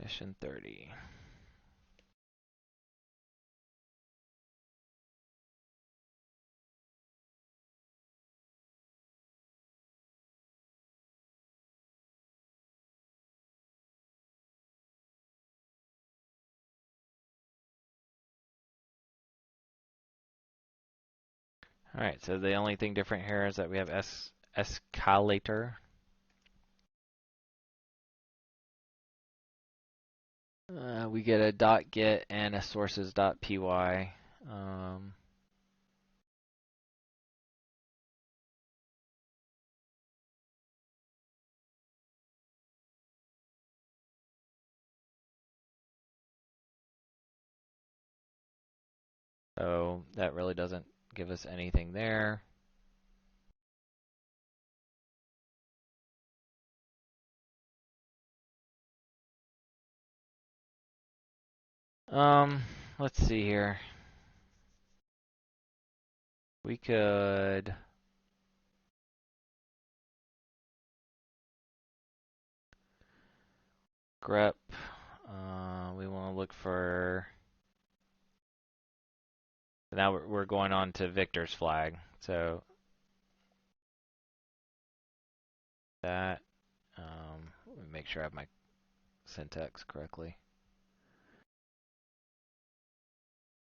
Mission 30. Alright, so the only thing different here is that we have Escalator. We get a .get and a sources.py. So that really doesn't give us anything there. Let's see here. We could grep. We want to look for. Now we're going on to Victor's flag. So that. Let me make sure I have my syntax correctly.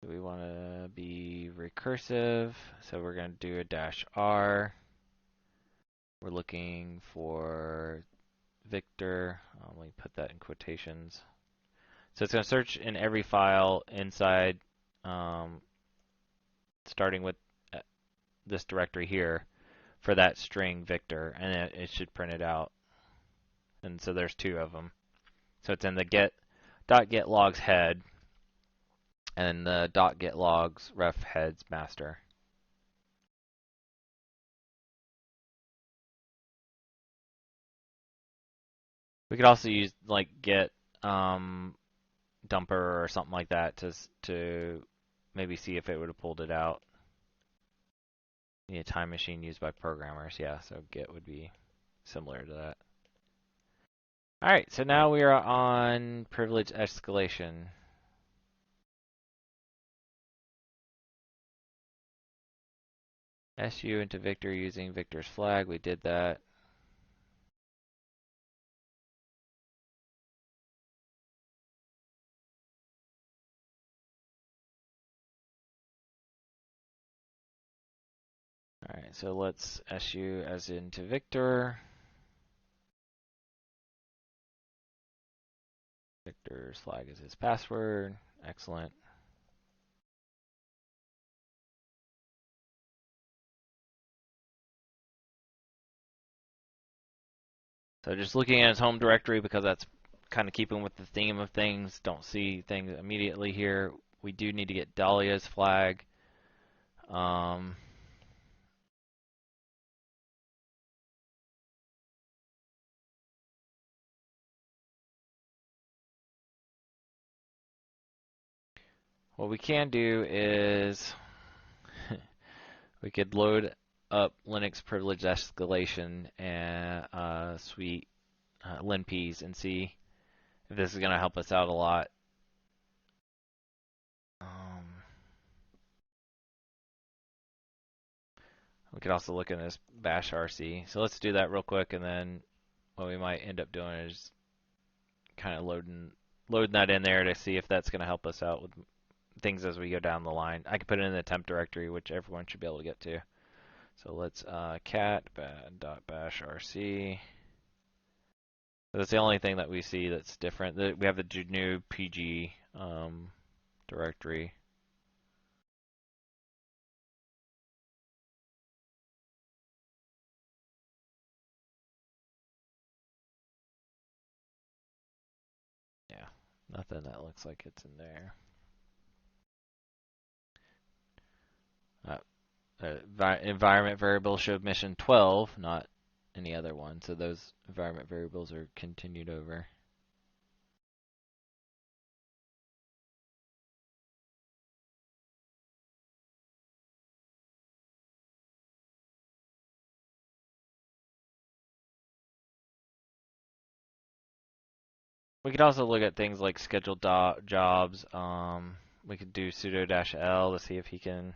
We want to be recursive, so we're going to do a -r. We're looking for Victor. Let me put that in quotations. So it's going to search in every file inside, starting with this directory here, for that string Victor, and it should print it out. And so there's two of them. So it's in the .get logs head, and the .get logs ref heads master. We could also use like get dumper or something like that to maybe see if it would have pulled it out. A time machine used by programmers, yeah. So get would be similar to that. All right, so now we are on privilege escalation. SU into Victor using Victor's flag. We did that. All right, so let's SU as into Victor. Victor's flag is his password. Excellent. So just looking at its home directory, because that's kind of keeping with the theme of things, don't see things immediately here. We do need to get Dahlia's flag. Um, what we can do is we could load up Linux privilege escalation and suite linps and see if this is going to help us out a lot. We could also look in this bash RC. So let's do that real quick, and then what we might end up doing is kind of loading that in there to see if that's going to help us out with things as we go down the line. I can put it in the temp directory, which everyone should be able to get to. So let's cat .bash rc. That's the only thing that we see that's different. We have the GNU PG directory. Yeah, nothing that looks like it's in there. Environment variable showed mission 12, not any other one. So those environment variables are continued over. We could also look at things like scheduled jobs. We could do sudo-l to see if he can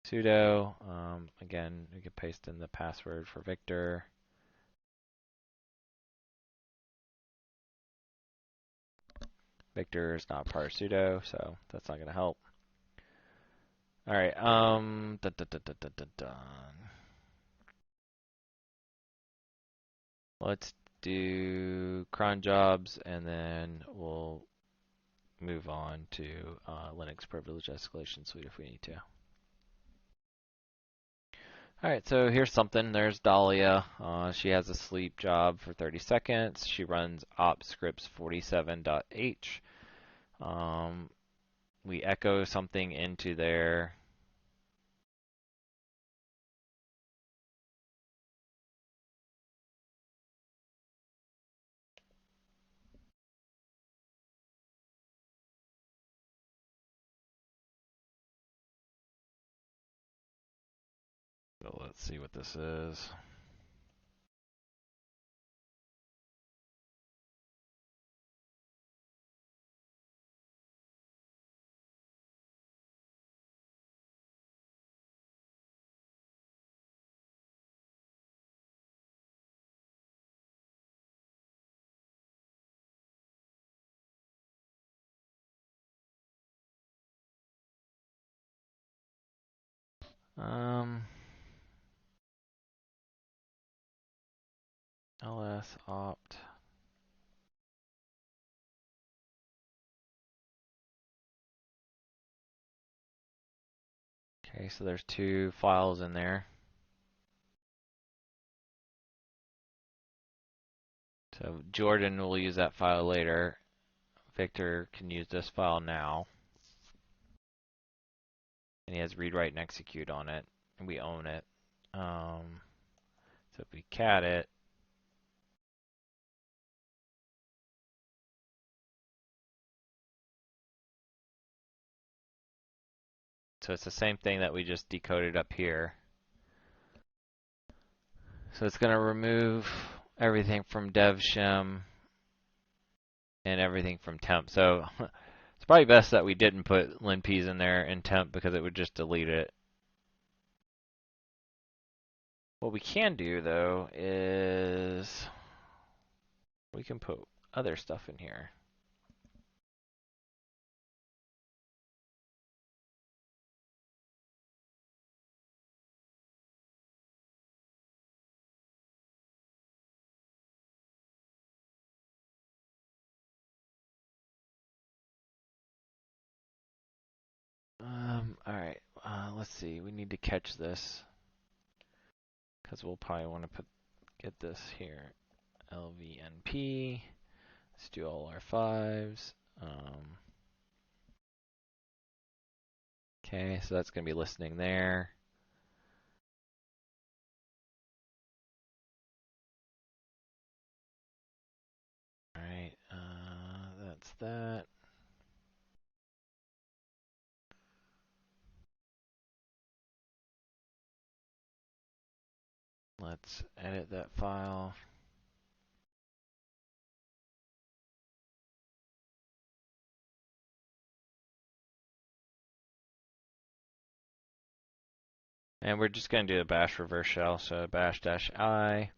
sudo. Again, we could paste in the password for Victor. Victor is not part of sudo, so that's not going to help. All right. Let's do cron jobs, and then we'll move on to Linux privilege escalation suite if we need to. Alright, so here's something. There's Dahlia. She has a sleep job for 30 seconds. She runs op scripts 47.h. We echo something into there. So let's see what this is. ls opt. Okay, so there's two files in there. So Jordan will use that file later. Victor can use this file now. And he has read, write, and execute on it. And we own it. So if we cat it, so it's the same thing that we just decoded up here. So it's going to remove everything from dev shim and everything from temp. So it's probably best that we didn't put linps in there in temp because it would just delete it. What we can do though is we can put other stuff in here. Alright, let's see. We need to catch this because we'll probably want to put get this here. LVNP. Let's do all our 5s. Okay, so that's going to be listening there. Alright, that's that. Let's edit that file. And we're just going to do a bash reverse shell, so bash-i.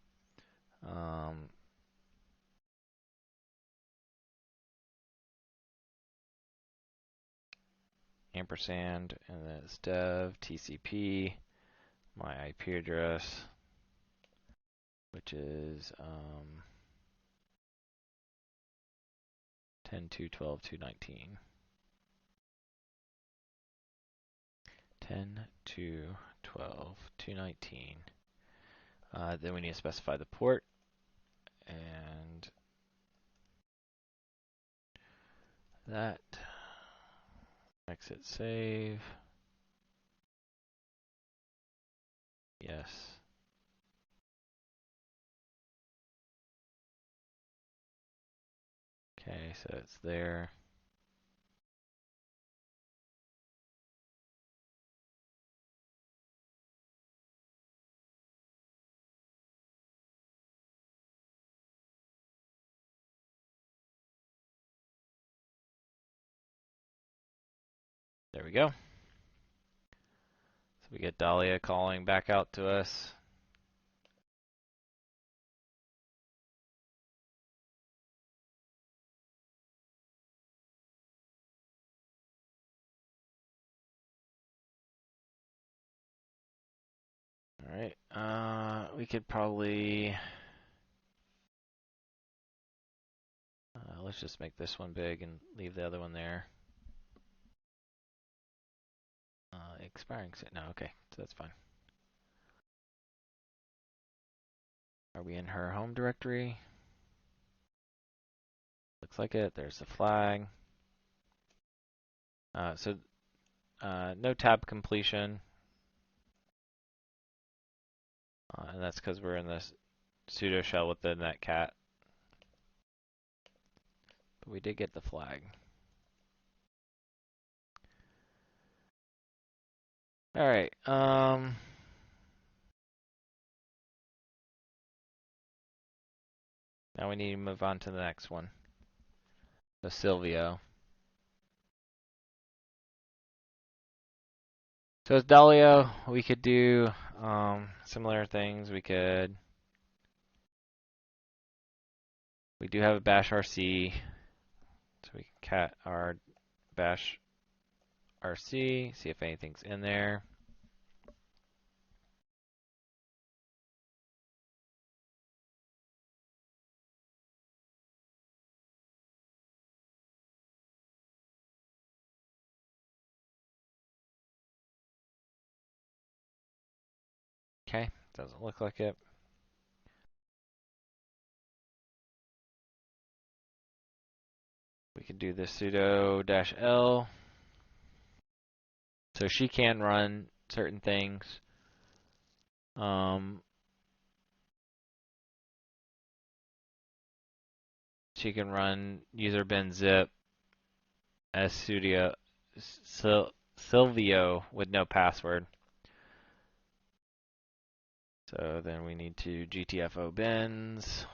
Ampersand, and then it's dev TCP, my IP address, which is 10.2.12.2.19. 10.2.12.2.19. Then we need to specify the port, and that. Exit save. Yes. Okay, so it's there. There we go. So we get Dahlia calling back out to us. Alright, we could probably, let's just make this one big and leave the other one there. Expiring, no, okay, so that's fine. Are we in her home directory? Looks like it, there's the flag. No tab completion. And that's because we're in this sudo shell with the netcat. But we did get the flag. Alright, now we need to move on to the next one. The Silvio. So as Dalio, we could do similar things. We do have a bash rc, so we can cat our bash rc, see if anything's in there. Okay, doesn't look like it. We could do the sudo -l. So she can run certain things. She can run user bin zip as sudo Silvio with no password. So then we need to GTFO bins.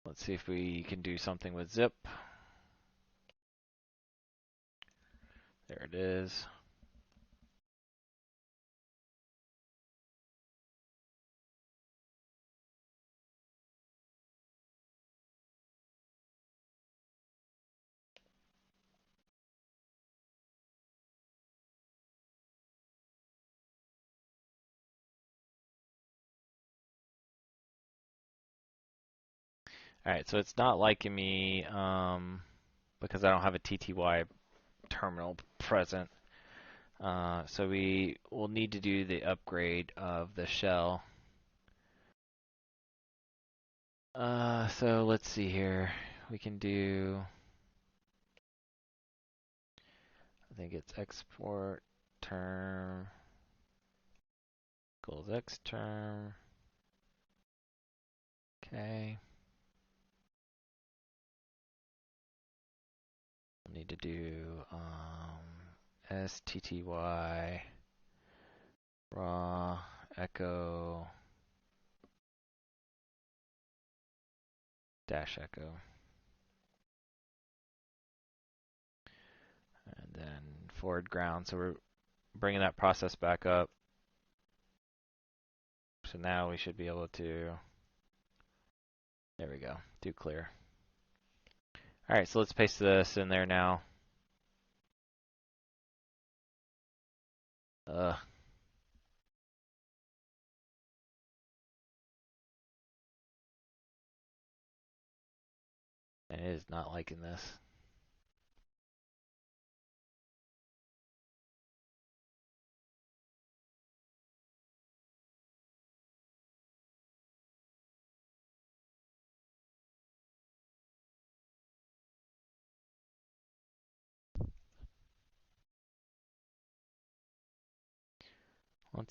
Let's see if we can do something with zip. There it is. Alright, so it's not liking me because I don't have a TTY terminal present. So we will need to do the upgrade of the shell. So let's see here. We can do, I think it's export term equals x term. Okay. We'll need to do stty raw echo dash echo. And then forward ground. So we're bringing that process back up. So now we should be able to, there we go, do clear. All right, so let's paste this in there now. And it is not liking this.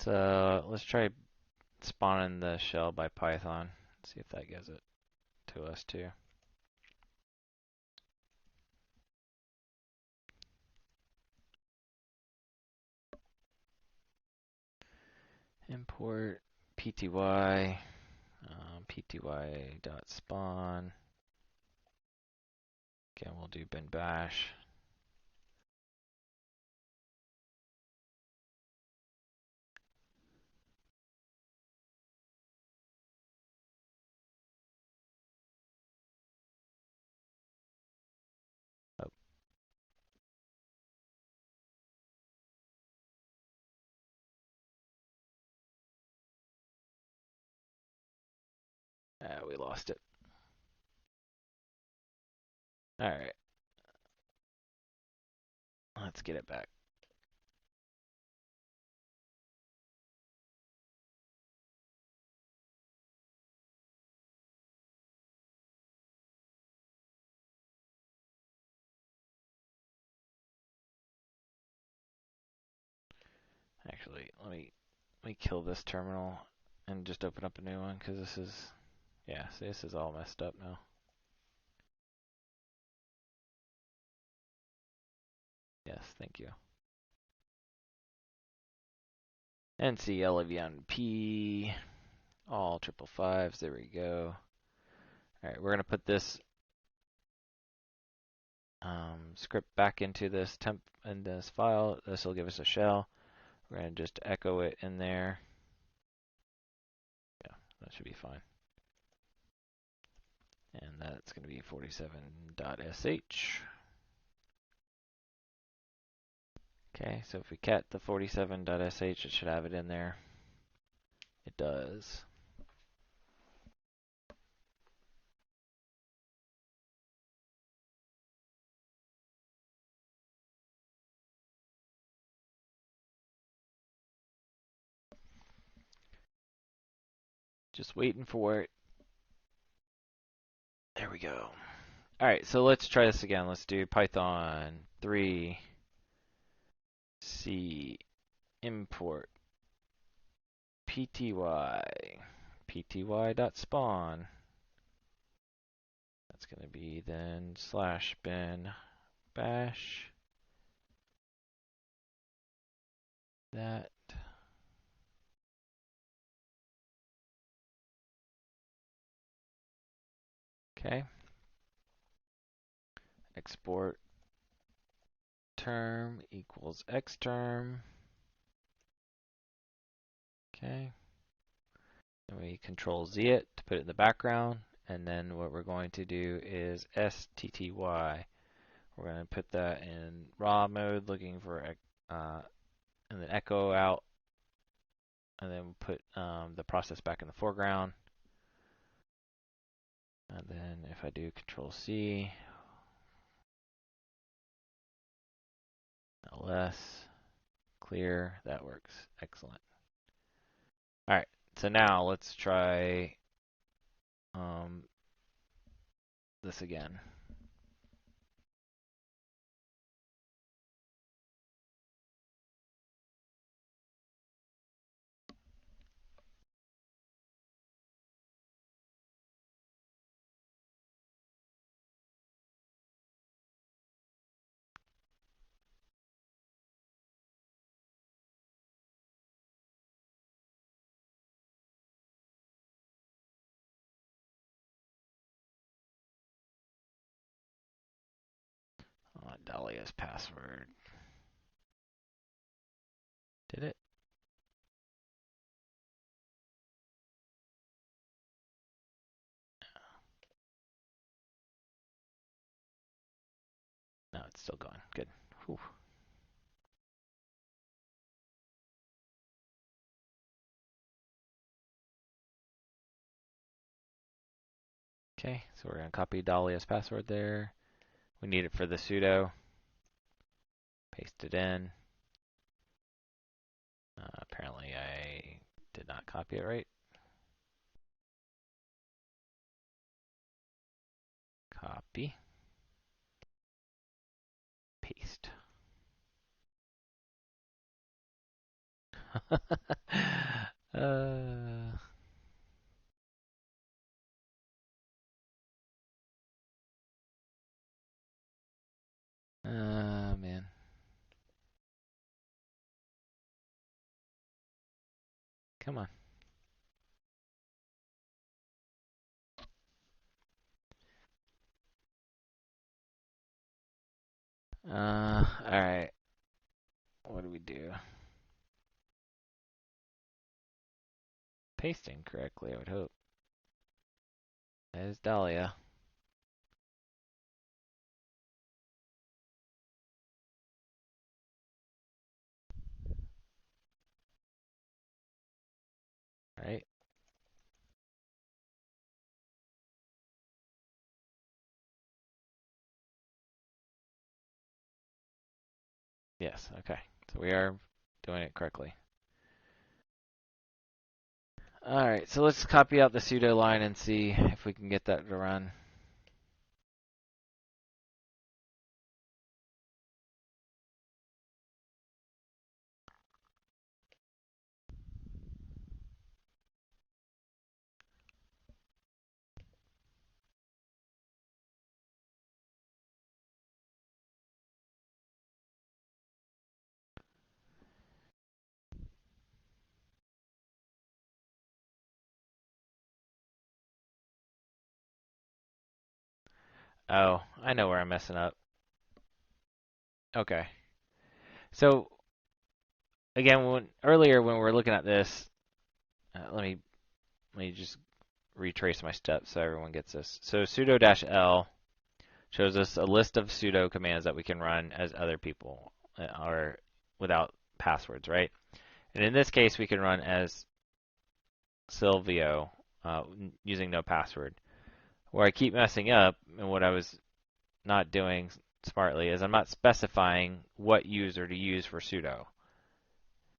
Let's try spawning the shell by Python. See if that gives it to us too. Import pty pty.spawn. Again, we'll do bin bash. Oh. We lost it. All right. Let's get it back. Actually, let me kill this terminal and just open up a new one because this is, yeah, see, this is all messed up now. Yes, thank you. NC LVNP, all 555s, there we go. All right, we're gonna put this script back into this temp in this file. This will give us a shell. We're gonna just echo it in there. Yeah, that should be fine. And that's gonna be 47.sh. Okay, so if we cat the 47.sh, it should have it in there. It does. Just waiting for it. There we go. All right, so let's try this again. Let's do Python 3 C import pty.spawn. That's going to be then /bin bash that. Okay. Export term equals x term. Okay. And we control Z it to put it in the background. And then what we're going to do is stty. We're going to put that in raw mode, looking for and then echo out, and then put the process back in the foreground. And then if I do Control C, ls, Clear. That works. Excellent. All right. So now let's try this again. Dahlia's password. Did it? No, it's still going. Good. Whew. Okay, so we're going to copy Dahlia's password there. We need it for the sudo. Paste it in. Apparently I did not copy it right. Copy. Paste. Man. Come on. Alright. What do we do? Pasting correctly, I would hope. There's Dahlia. Right? Yes, okay. So we are doing it correctly. Alright, so let's copy out the sudo line and see if we can get that to run. Oh, I know where I'm messing up. Okay. So again, earlier when we were looking at this, let me just retrace my steps so everyone gets this. So sudo -l shows us a list of sudo commands that we can run as other people or without passwords, right? And in this case, we can run as Silvio using no password. Where I keep messing up and what I was not doing smartly is I'm not specifying what user to use for sudo.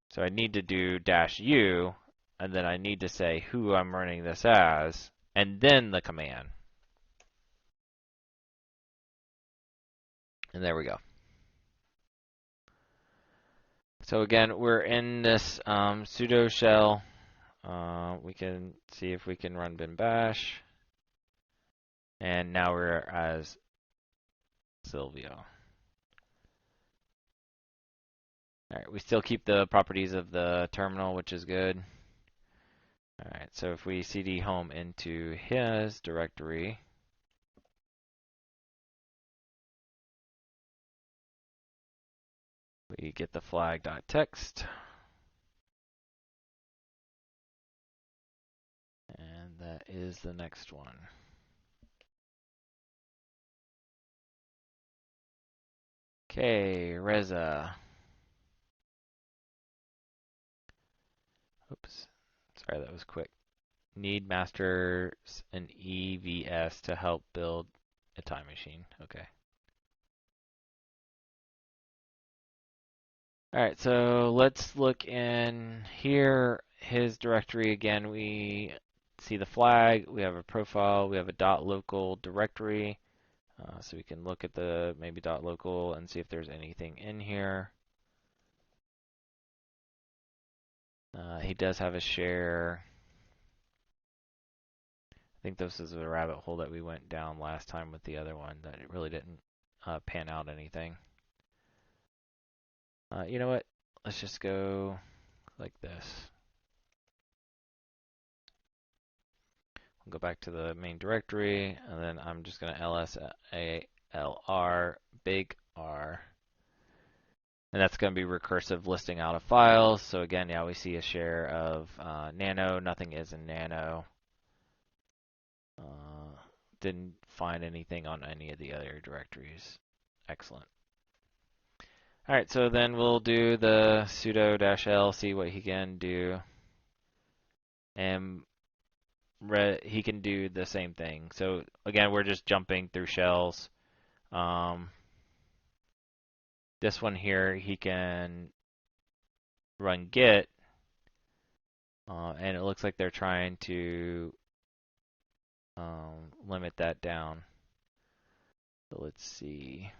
So I need to do -u, and then I need to say who I'm running this as, and then the command. And there we go. So again, we're in this sudo shell. We can see if we can run bin bash. And now we're as Silvio. All right, we still keep the properties of the terminal, which is good. All right, so if we cd home into his directory, we get the flag.txt. And that is the next one. Okay, Reza. Oops, sorry, that was quick. Need masters and EVS to help build a time machine. Okay. Alright, so let's look in here, his directory again. We see the flag, we have a profile, we have a .local directory. So we can look at the maybe .local and see if there's anything in here. He does have a share. I think this is a rabbit hole that we went down last time with the other one that it really didn't pan out anything. You know what? Let's just go like this. We'll go back to the main directory, and then I'm just going to lsalr big R. And that's going to be recursive listing out of files. So again, yeah, we see a share of nano. Nothing is in nano. Didn't find anything on any of the other directories. Excellent. Alright, so then we'll do the sudo-l, see what he can do. And he can do the same thing. So again, we're just jumping through shells. This one here, he can run git. And it looks like they're trying to limit that down. So let's see.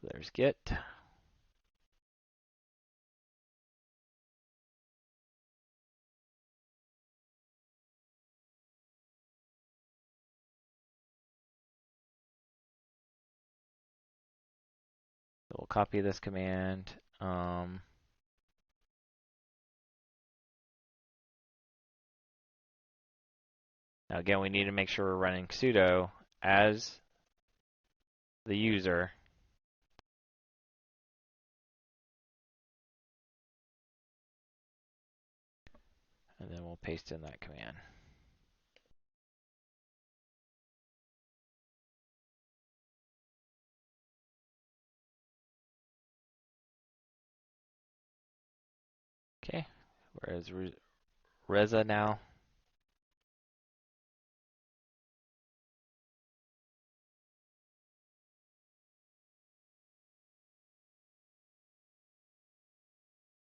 So there's git. So we'll copy this command. Now again, we need to make sure we're running sudo as the user. And then we'll paste in that command. Okay, whereas Reza now.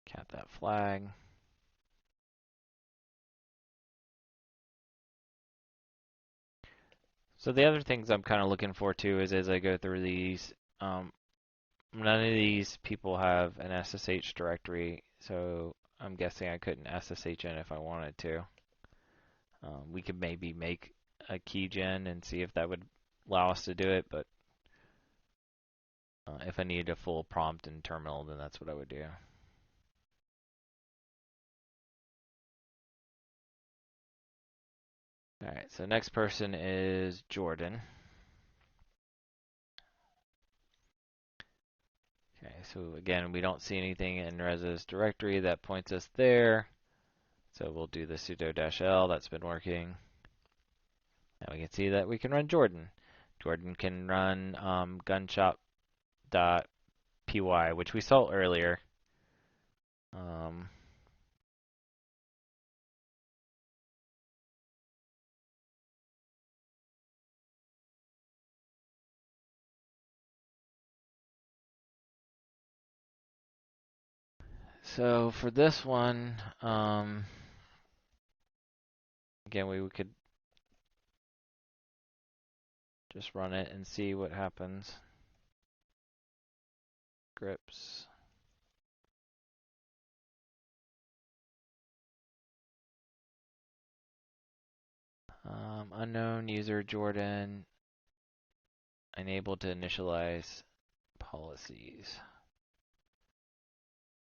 Cap that flag. So the other things I'm kind of looking for too is as I go through these, none of these people have an SSH directory, so I'm guessing I couldn't SSH in if I wanted to. We could maybe make a keygen and see if that would allow us to do it, but if I need a full prompt and terminal, then that's what I would do. Alright, so next person is Jordan. Okay, so again, we don't see anything in Reza's directory that points us there. So we'll do the sudo-l, that's been working. Now we can see that we can run Jordan. Jordan can run gunshop.py, which we saw earlier. So for this one, again, we could just run it and see what happens. Grips. Unknown user Jordan, unable to initialize policies.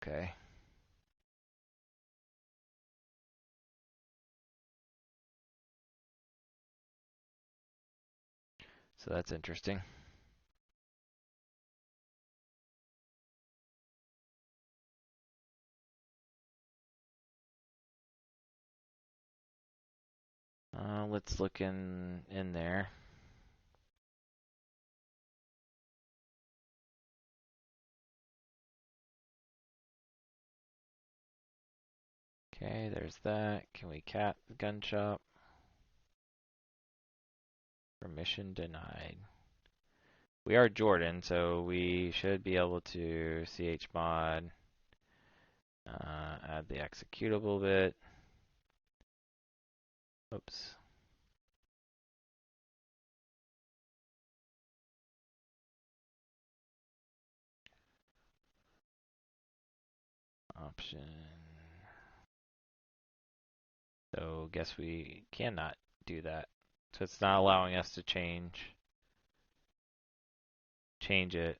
Okay. So that's interesting. Let's look in there. Okay, there's that. Can we cat the gun shop? Permission denied. We are Jordan, so we should be able to chmod, add the executable bit. Oops. Option. So guess we cannot do that. So it's not allowing us to change it.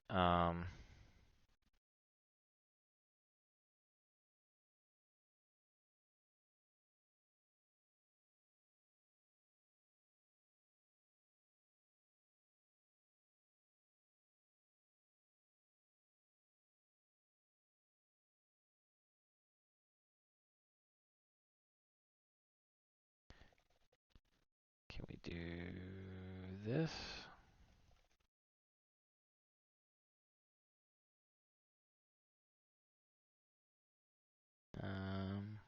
Can we do this? Um,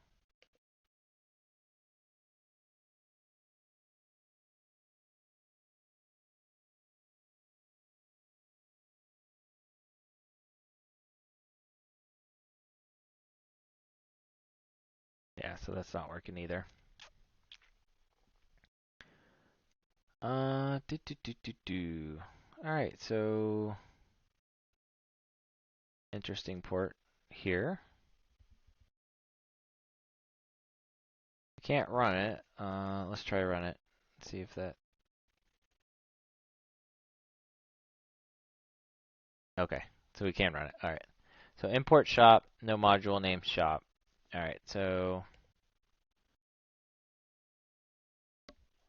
yeah, so that's not working either. All right, so interesting port here. We can't run it. Let's try to run it. See if that. Okay, so we can run it. All right. So import shop, no module name shop. All right, so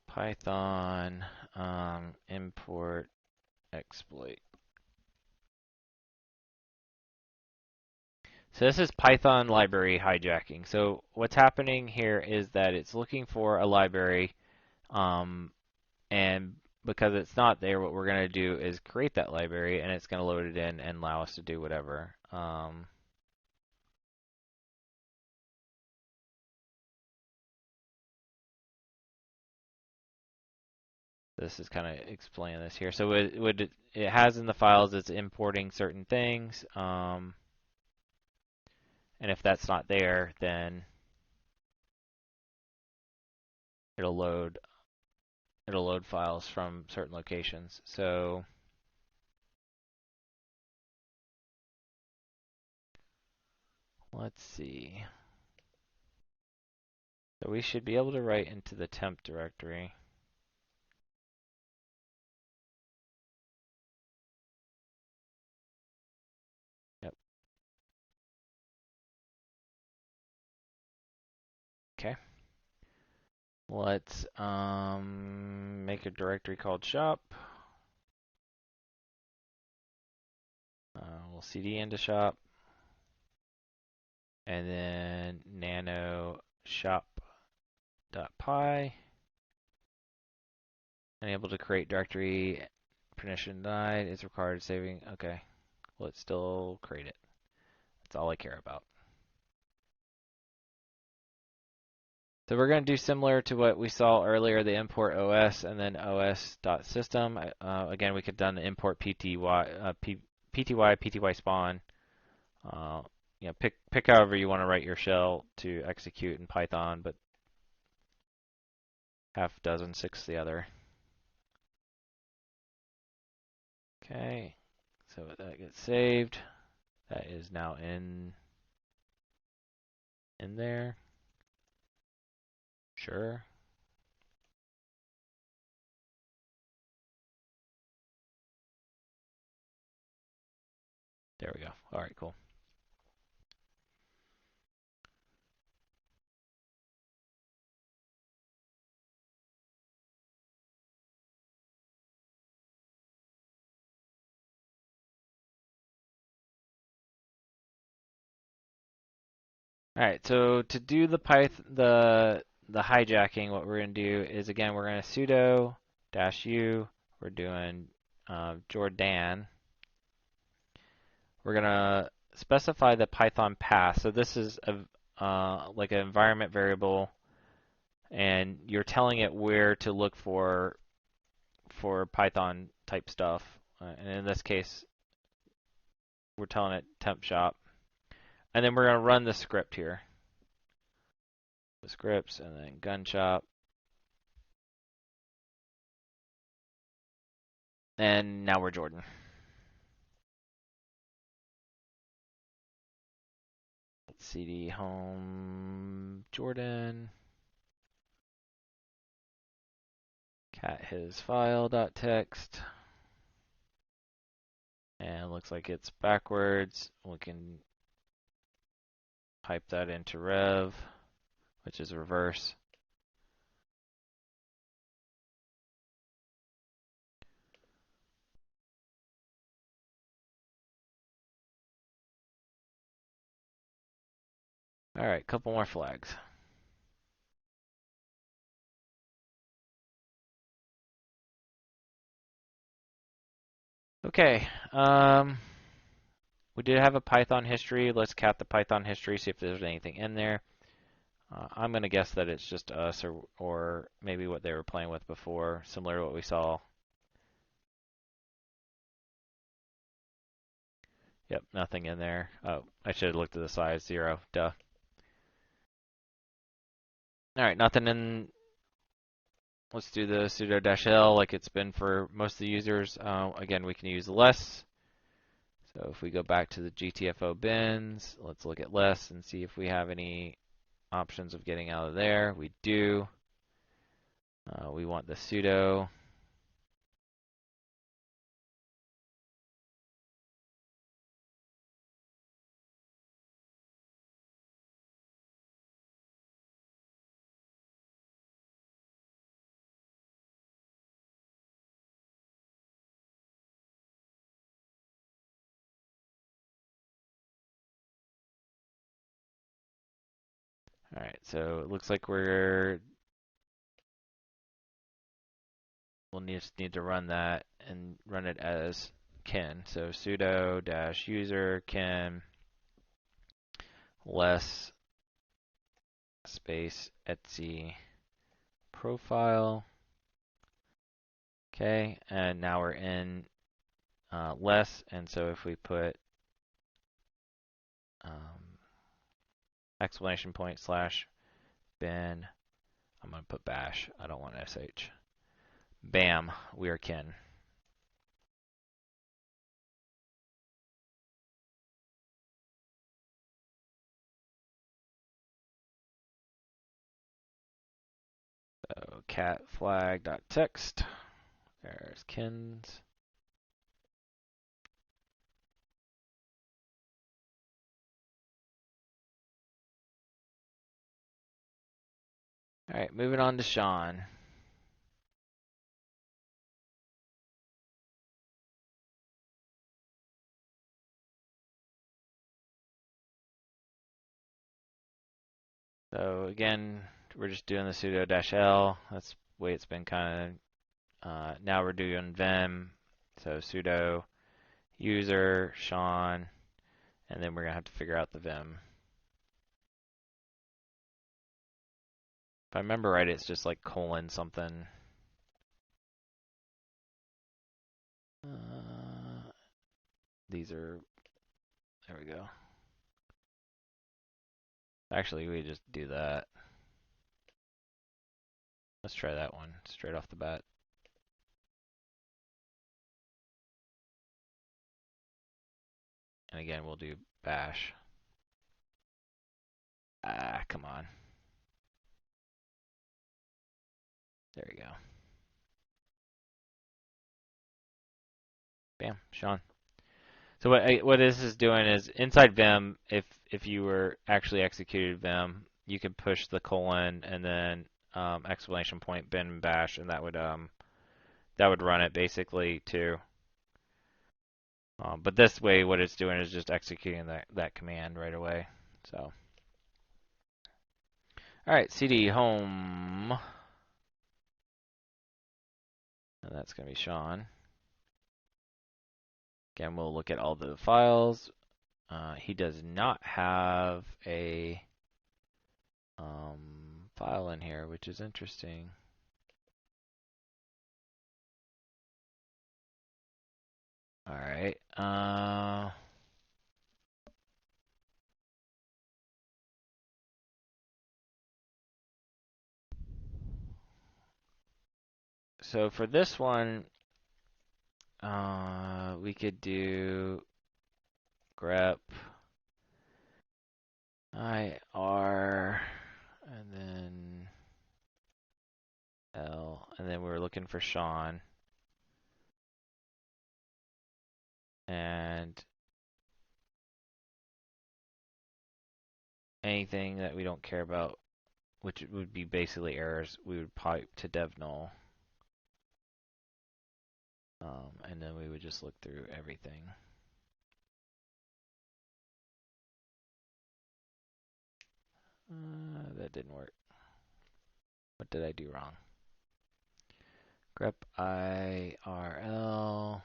Python import exploit. So this is Python library hijacking. So what's happening here is that it's looking for a library, and because it's not there, what we're going to do is create that library, and it's going to load it in and allow us to do whatever. This is kind of explaining this here. So it has in the files, it's importing certain things, and if that's not there, then it'll load files from certain locations. So let's see. So we should be able to write into the temp directory. Yep. Okay. Let's make a directory called shop. We'll cd into shop, and then nano shop.py. Unable to create directory, permission denied, is required saving. Okay, let's still create it. That's all I care about. So we're going to do similar to what we saw earlier, the import OS and then os.system. Again, we could have done the import pty spawn. Pick however you want to write your shell to execute in Python, but half dozen, six the other. Okay, so that gets saved. That is now in there. Sure. There we go. All right, cool. All right, so to do the hijacking, what we're going to do is, again, we're going to sudo -u. We're doing Jordan. We're going to specify the Python path. So this is like an environment variable, and you're telling it where to look for for Python type stuff. And in this case, we're telling it temp shop. And then we're going to run the script here. The scripts and then gun shop. And now we're Jordan. Let's cd home Jordan. Cat his file.txt. And it looks like it's backwards. We can type that into rev, which is reverse. All right, couple more flags. Okay, we did have a Python history. Let's cat the Python history, see if there's anything in there. I'm going to guess that it's just us or maybe what they were playing with before, similar to what we saw. Yep, nothing in there. Oh, I should have looked at the size, 0, duh. All right, nothing in. Let's do the sudo-l like it's been for most of the users. Again, we can use less. So if we go back to the GTFO bins, let's look at less and see if we have any options of getting out of there. We do. We want the sudo. All right, so it looks like we'll just need to run that and run it as kin. So sudo -user kin less space etc profile. Okay, and now we're in less, and so if we put exclamation point / bin, I'm going to put bash. I don't want sh. Bam, we are kin. So cat flag.txt. There's kins. All right, moving on to Sean. So again, we're just doing the sudo-l. That's the way it's been kind of. Now we're doing vim. So sudo user Sean, and then we're gonna have to figure out the vim. If I remember right, it's just like colon something. These are. There we go. Actually, we just do that. Let's try that one straight off the bat. And again, we'll do bash. Ah, come on. There we go. Bam, Sean. So what this is doing is inside Vim, if you were actually executed Vim, you can push the colon and then exclamation point bin bash, and that would run it basically too. But this way, what it's doing is just executing that command right away. So, all right, cd home, and that's gonna be Sean. Again, we'll look at all the files. He does not have a file in here, which is interesting. All right. So for this one, we could do grep IR and then L, and then we're looking for Sean. And anything that we don't care about, which would be basically errors, we would pipe to dev null. And then we would just look through everything. That didn't work. What did I do wrong? Grep IRL.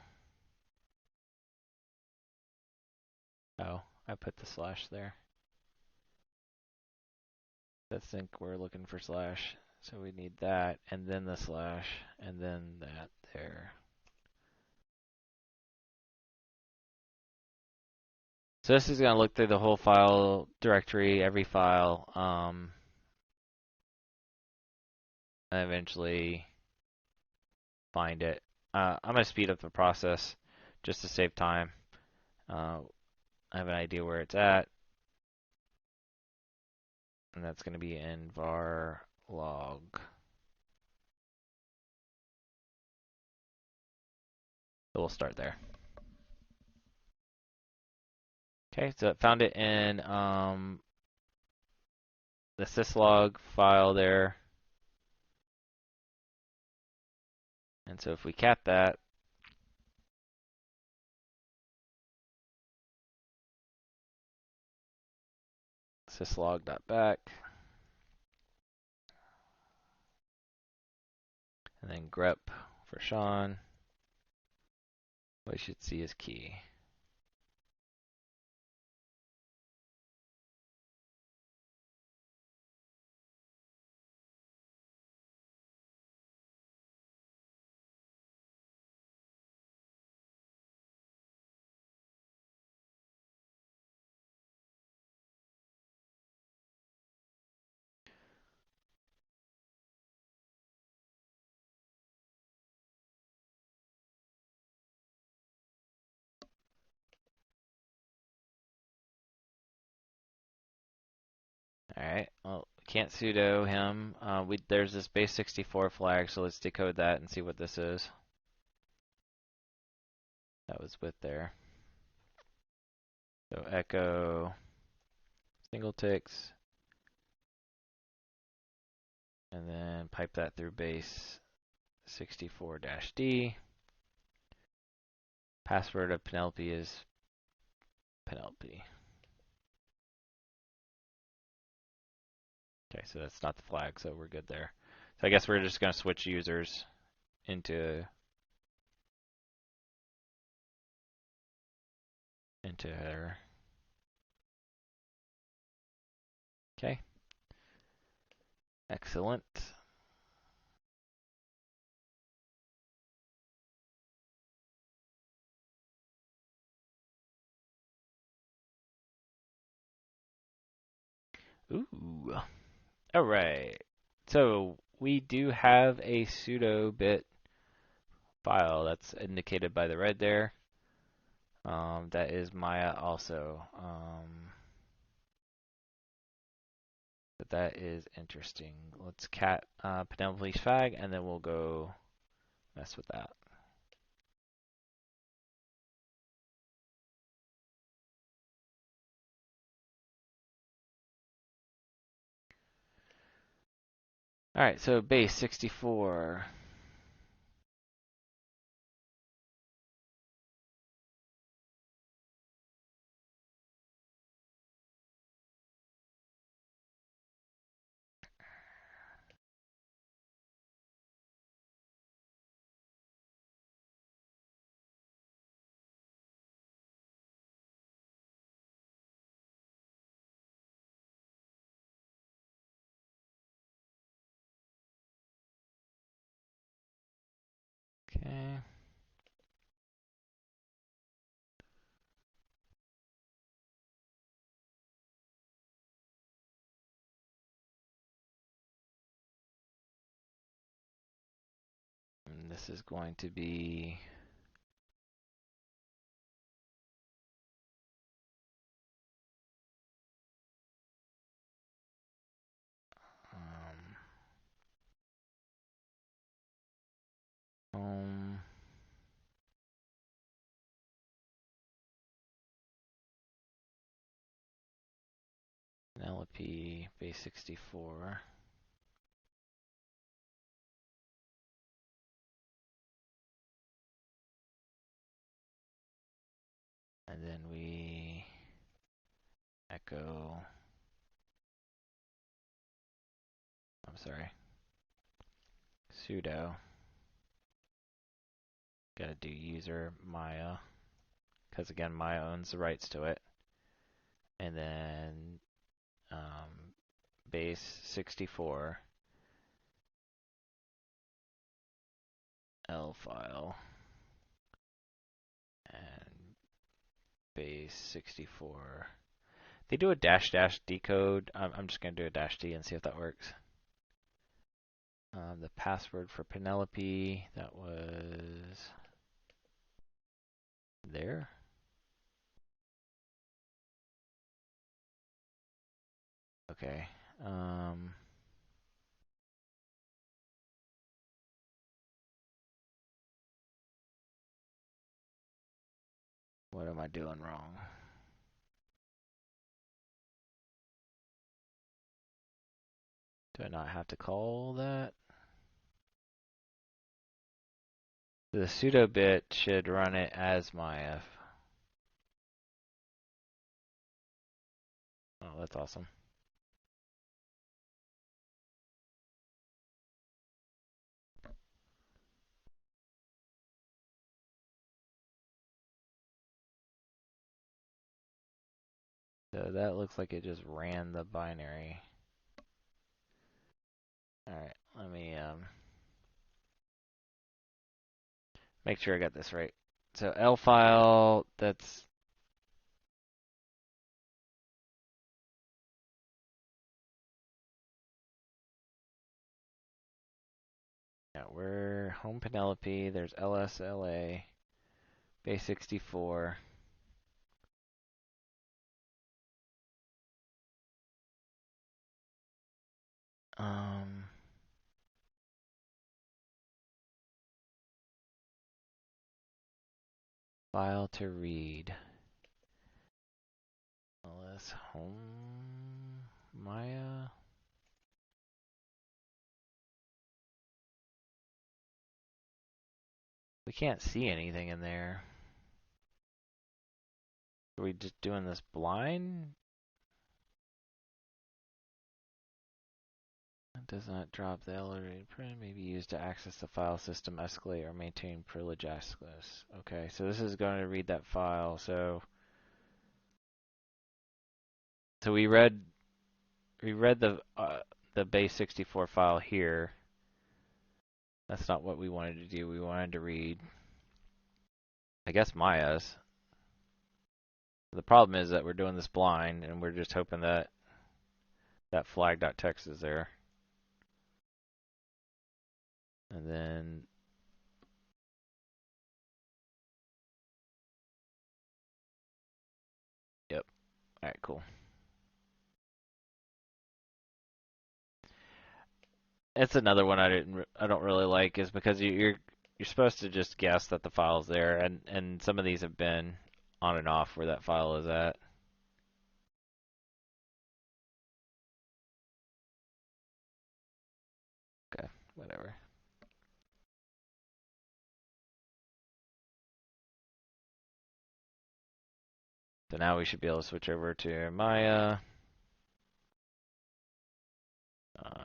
Oh, I put the slash there. I think we're looking for slash, so we need that, and then the slash, and then that there. So this is going to look through the whole file directory, every file, and eventually find it. I'm going to speed up the process just to save time. I have an idea where it's at, and that's going to be in var log. So we'll start there. Okay, so I found it in the syslog file there. And so if we cat that, syslog.back, and then grep for Sean, we should see his key. Alright, well, we can't sudo him. There's this base64 flag, so let's decode that and see what this is. That was with there. So echo single ticks, and then pipe that through base64-D. Password of Penelope is Penelope. Okay, so that's not the flag, so we're good there. So I guess we're just going to switch users into her. Okay. Excellent. Ooh. All right. So we do have a pseudo bit file that's indicated by the red there. That is Maya also. But that is interesting. Let's cat Penelope's fag, and then we'll go mess with that. All right, so base 64. this is going to be home Penelope base 64. And then we echo, I'm sorry, sudo, gotta do user Maya, because again, Maya owns the rights to it. And then base 64 L file and base 64. They do a dash dash decode. I'm just gonna do a dash D and see if that works. The password for Penelope, that was there. Okay. What am I doing wrong? Do I not have to call that? The sudo bit should run it as Maya. Oh, that's awesome. So that looks like it just ran the binary. Alright, let me make sure I got this right. So L file, that's yeah, we're home Penelope, there's LSLA, base 64. File to read. LS home Maya. We can't see anything in there. Are we just doing this blind? It does not drop the elevated print. May be used to access the file system, escalate, or maintain privilege access. Okay, so this is going to read that file. So we read the base 64 file here. That's not what we wanted to do. We wanted to read, I guess, Maya's. The problem is that we're doing this blind, and we're just hoping that that flag.txt is there. And then yep. All right, cool. It's another one I don't really like, is because you're supposed to just guess that the file's there, and some of these have been on and off where that file is at. Okay, whatever. So now we should be able to switch over to Maya.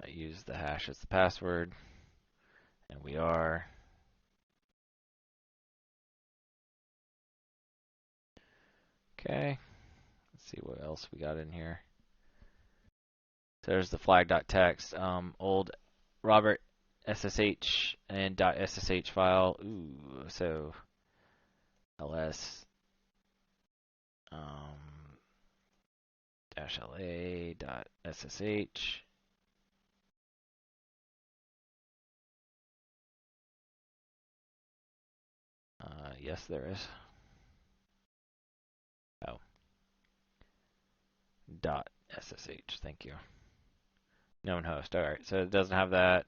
Use the hash as the password, and we are. Okay, let's see what else we got in here. So there's the flag.txt, old Robert SSH and .ssh file. Ooh, so ls dash la dot ssh. Yes, there is. Oh, dot SSH. Thank you. Known host. All right, so it doesn't have that.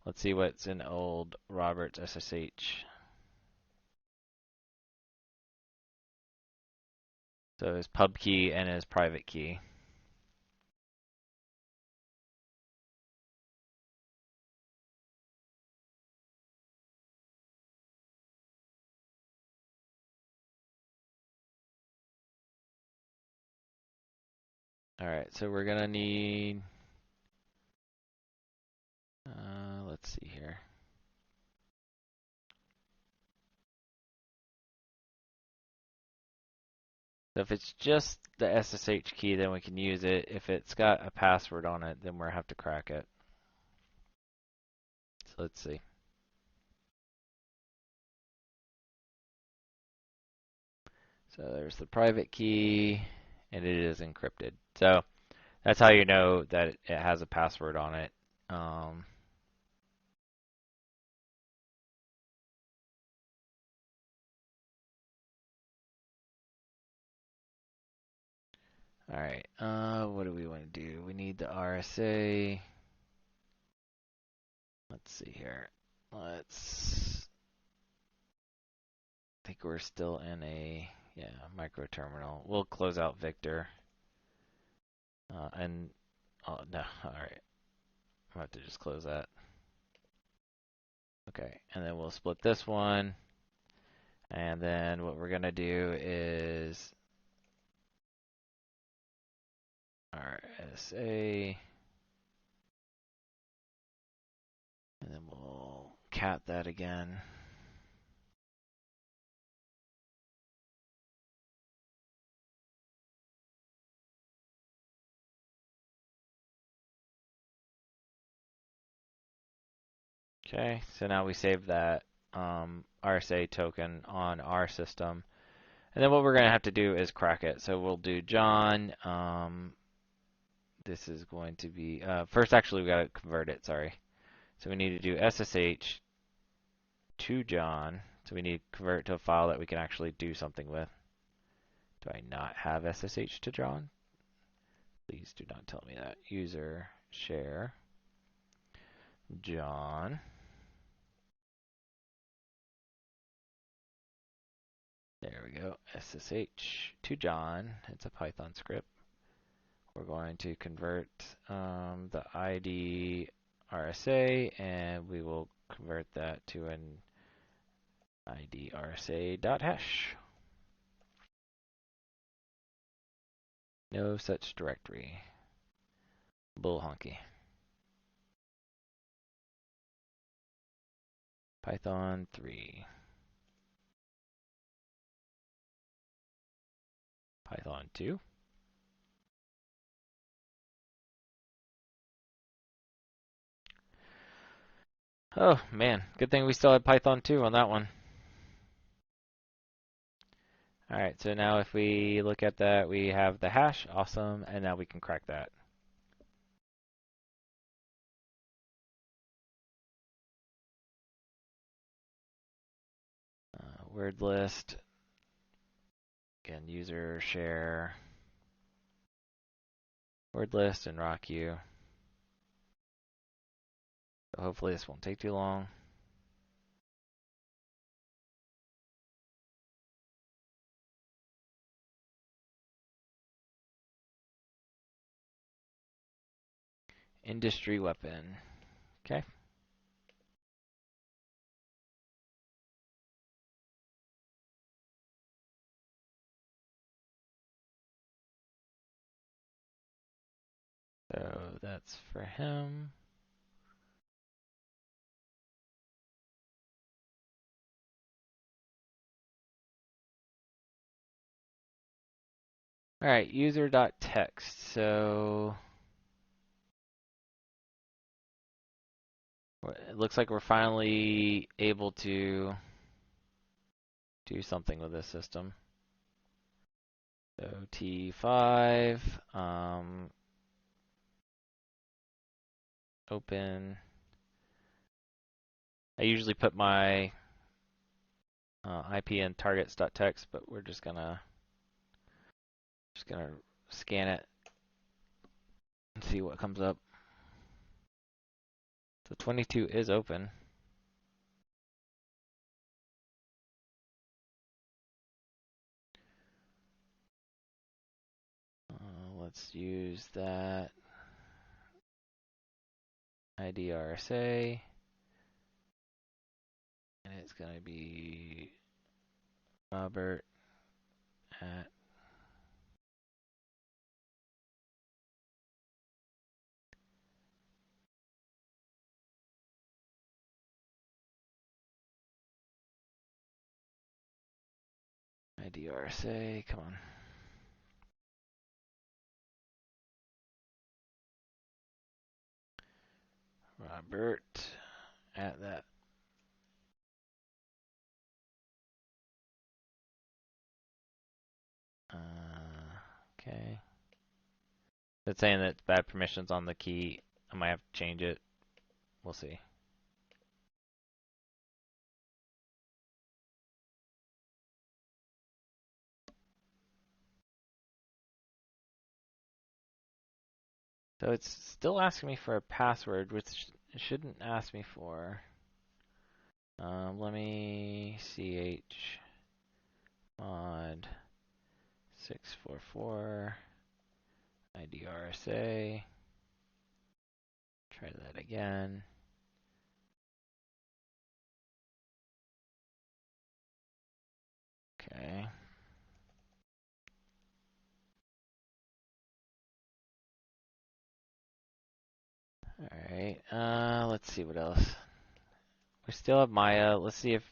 Let's see what's in old Robert's SSH. So his pub key and his private key. All right, so we're gonna need. Let's see here. So if it's just the SSH key, then we can use it. If it's got a password on it, then we'll have to crack it. So let's see. So there's the private key, and it is encrypted. So that's how you know that it has a password on it. All right. What do we want to do? We need the RSA. Let's see here. Let's. I think we're still in a micro terminal. We'll close out Victor. And oh no. All right. I'll have to just close that. Okay, and then we'll split this one. And then what we're gonna do is RSA, and then we'll cat that again. Okay, so now we save that RSA token on our system. And then what we're going to have to do is crack it. So we'll do John. This is going to be, first actually we got to convert it, sorry. So we need to do SSH to John. So we need to convert it to a file that we can actually do something with. Do I not have SSH to John? Please do not tell me that. User share John. There we go. SSH to John. It's a Python script. We're going to convert the ID RSA, and we will convert that to an ID RSA.hash. No such directory. Bull honky. Python 3. Python 2. Oh man, good thing we still had Python 2 on that one. Alright, so now if we look at that, we have the hash, awesome, and now we can crack that. Word list, again, user share, word list, and RockU. So hopefully this won't take too long. Industry weapon. Okay. So that's for him. All right, user.text. So it looks like we're finally able to do something with this system. So T5, open. I usually put my IP and targets.txt, but we're just gonna scan it and see what comes up. So 22 is open. Let's use that ID RSA, and it's going to be Robert at ID RSA. Come on. Robert at that. Okay. It's saying that bad permissions on the key. I might have to change it. We'll see. So it's still asking me for a password, which it shouldn't ask me for. Let me ch mod 644 ID RSA. Try that again. Okay. Alright, let's see what else. We still have Maya. Let's see if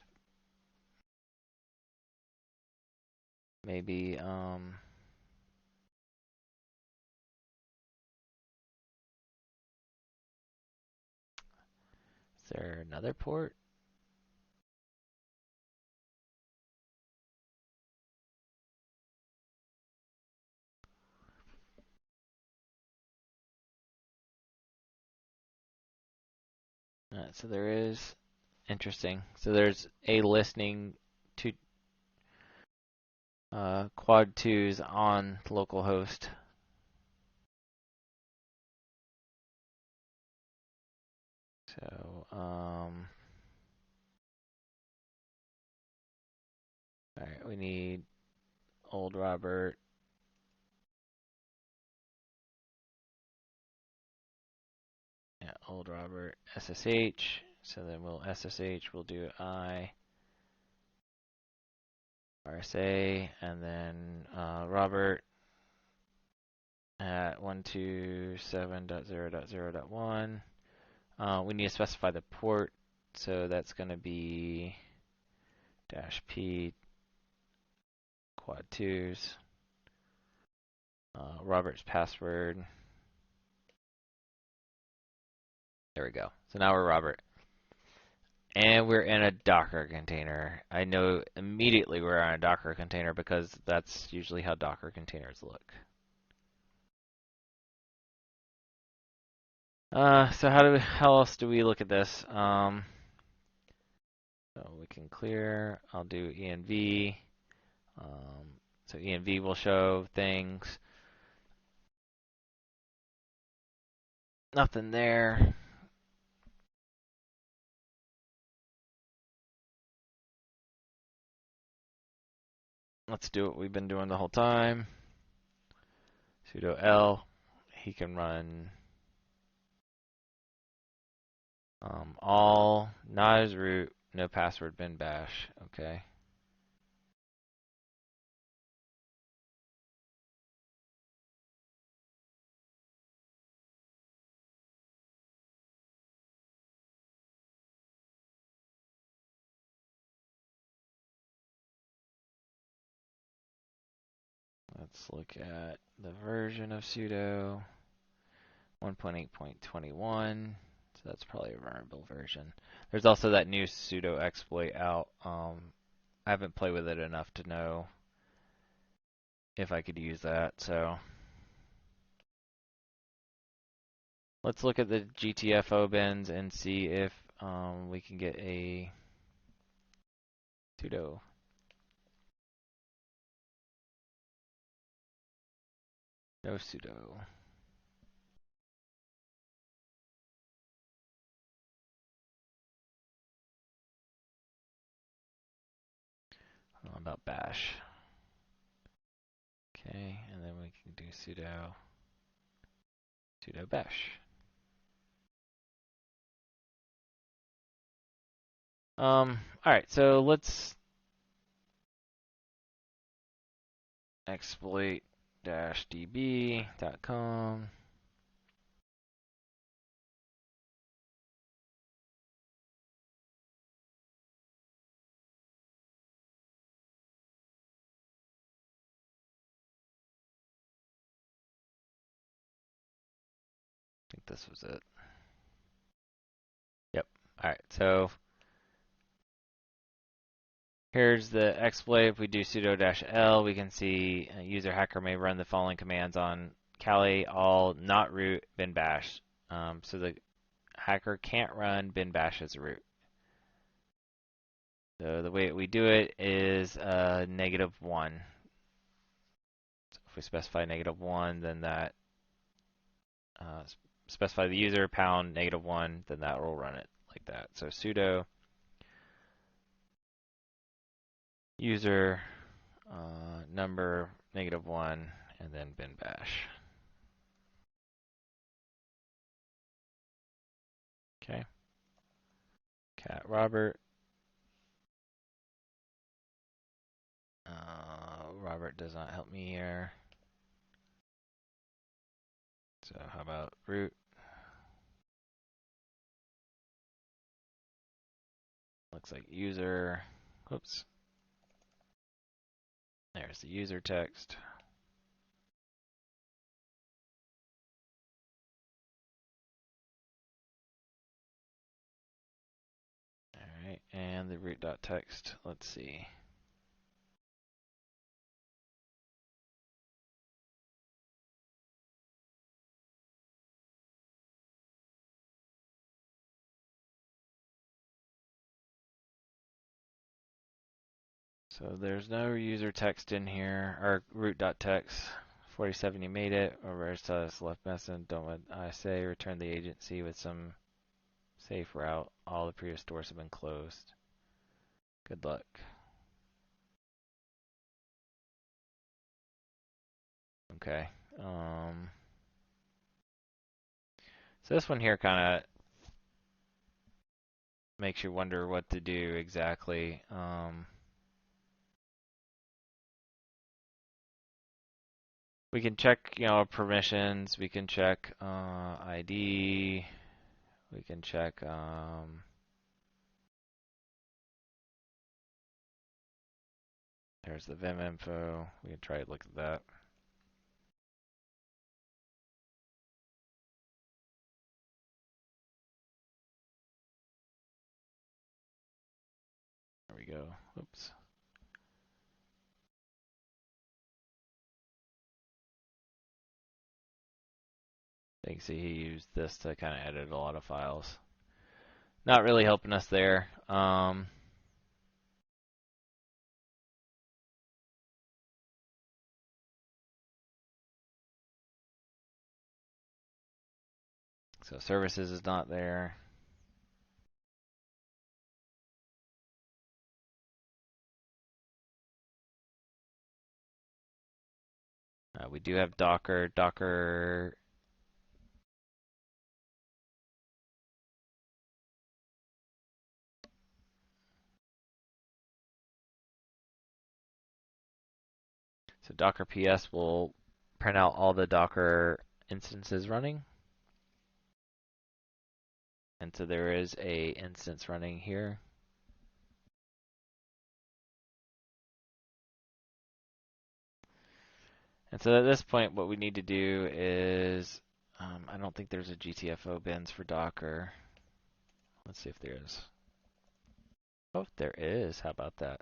maybe, is there another port? So there is, interesting. So there's a listening to quad 2s on localhost. So, alright, we need old Robert. Yeah, old Robert SSH. So then we'll SSH, we'll do I RSA, and then Robert at 127.0.0.1. We need to specify the port, so that's going to be -p quad 2s. Robert's password. There we go. So now we're Robert. And we're in a Docker container. I know immediately we're on a Docker container because that's usually how Docker containers look. So how else do we look at this? So we can clear. I'll do env. So env will show things. Nothing there. Let's do what we've been doing the whole time. Sudo L. He can run all, not as root, no password bin bash. Okay. Let's look at the version of sudo 1.8.21. So that's probably a vulnerable version. There's also that new sudo exploit out. I haven't played with it enough to know if I could use that. So let's look at the GTFO bins and see if we can get a sudo. No sudo. What about bash? Okay, and then we can do sudo bash. Alright, so let's exploit-db.com. I think this was it. Yep. Alright, so here's the exploit. If we do sudo-l, we can see a user hacker may run the following commands on Kali, all, not root, bin bash. So the hacker can't run bin bash as a root. So the way we do it is -1. So if we specify -1, then that specify the user pound -1, then that will run it like that. So sudo user number -1 and then bin bash. Okay. Cat Robert. Robert does not help me here. So how about root? Looks like user. Whoops. There's the user text. Alright, and the root.text. Let's see. So there's no user text in here, or root.text. 47, you made it. Or where status left message. Don't what I say. Return the agency with some safe route. All the previous doors have been closed. Good luck. Okay. So this one here kind of makes you wonder what to do exactly. We can check, permissions. We can check ID. We can check. There's the Vim info. We can try to look at that. There we go. Oops. You can see he used this to kind of edit a lot of files. Not really helping us there. So services is not there. We do have Docker. So Docker PS will print out all the Docker instances running. And so there is a instance running here. And so at this point, what we need to do is, I don't think there's a GTFO bins for Docker. Let's see if there is. Oh, there is. How about that?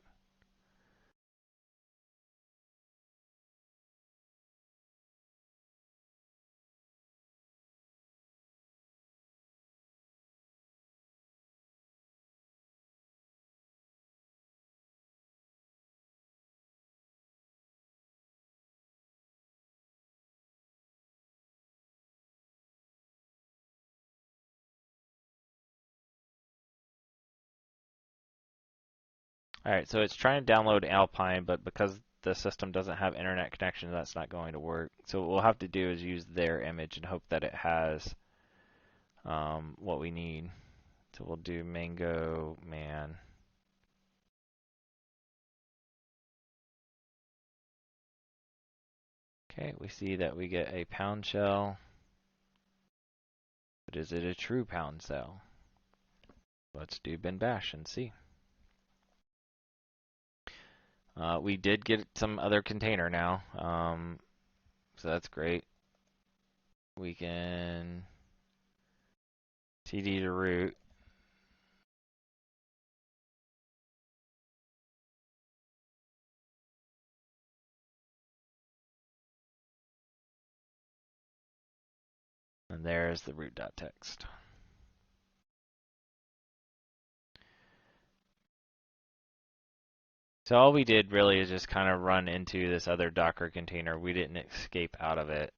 Alright, so it's trying to download Alpine, but because the system doesn't have internet connection, that's not going to work. So what we'll have to do is use their image and hope that it has what we need. So we'll do mango man. Okay, we see that we get a pound shell, but is it a true pound shell? Let's do bin bash and see. We did get some other container now, so that's great. We can cd to root. And there's the root.txt. So all we did really is just kind of run into this other Docker container. We didn't escape out of it.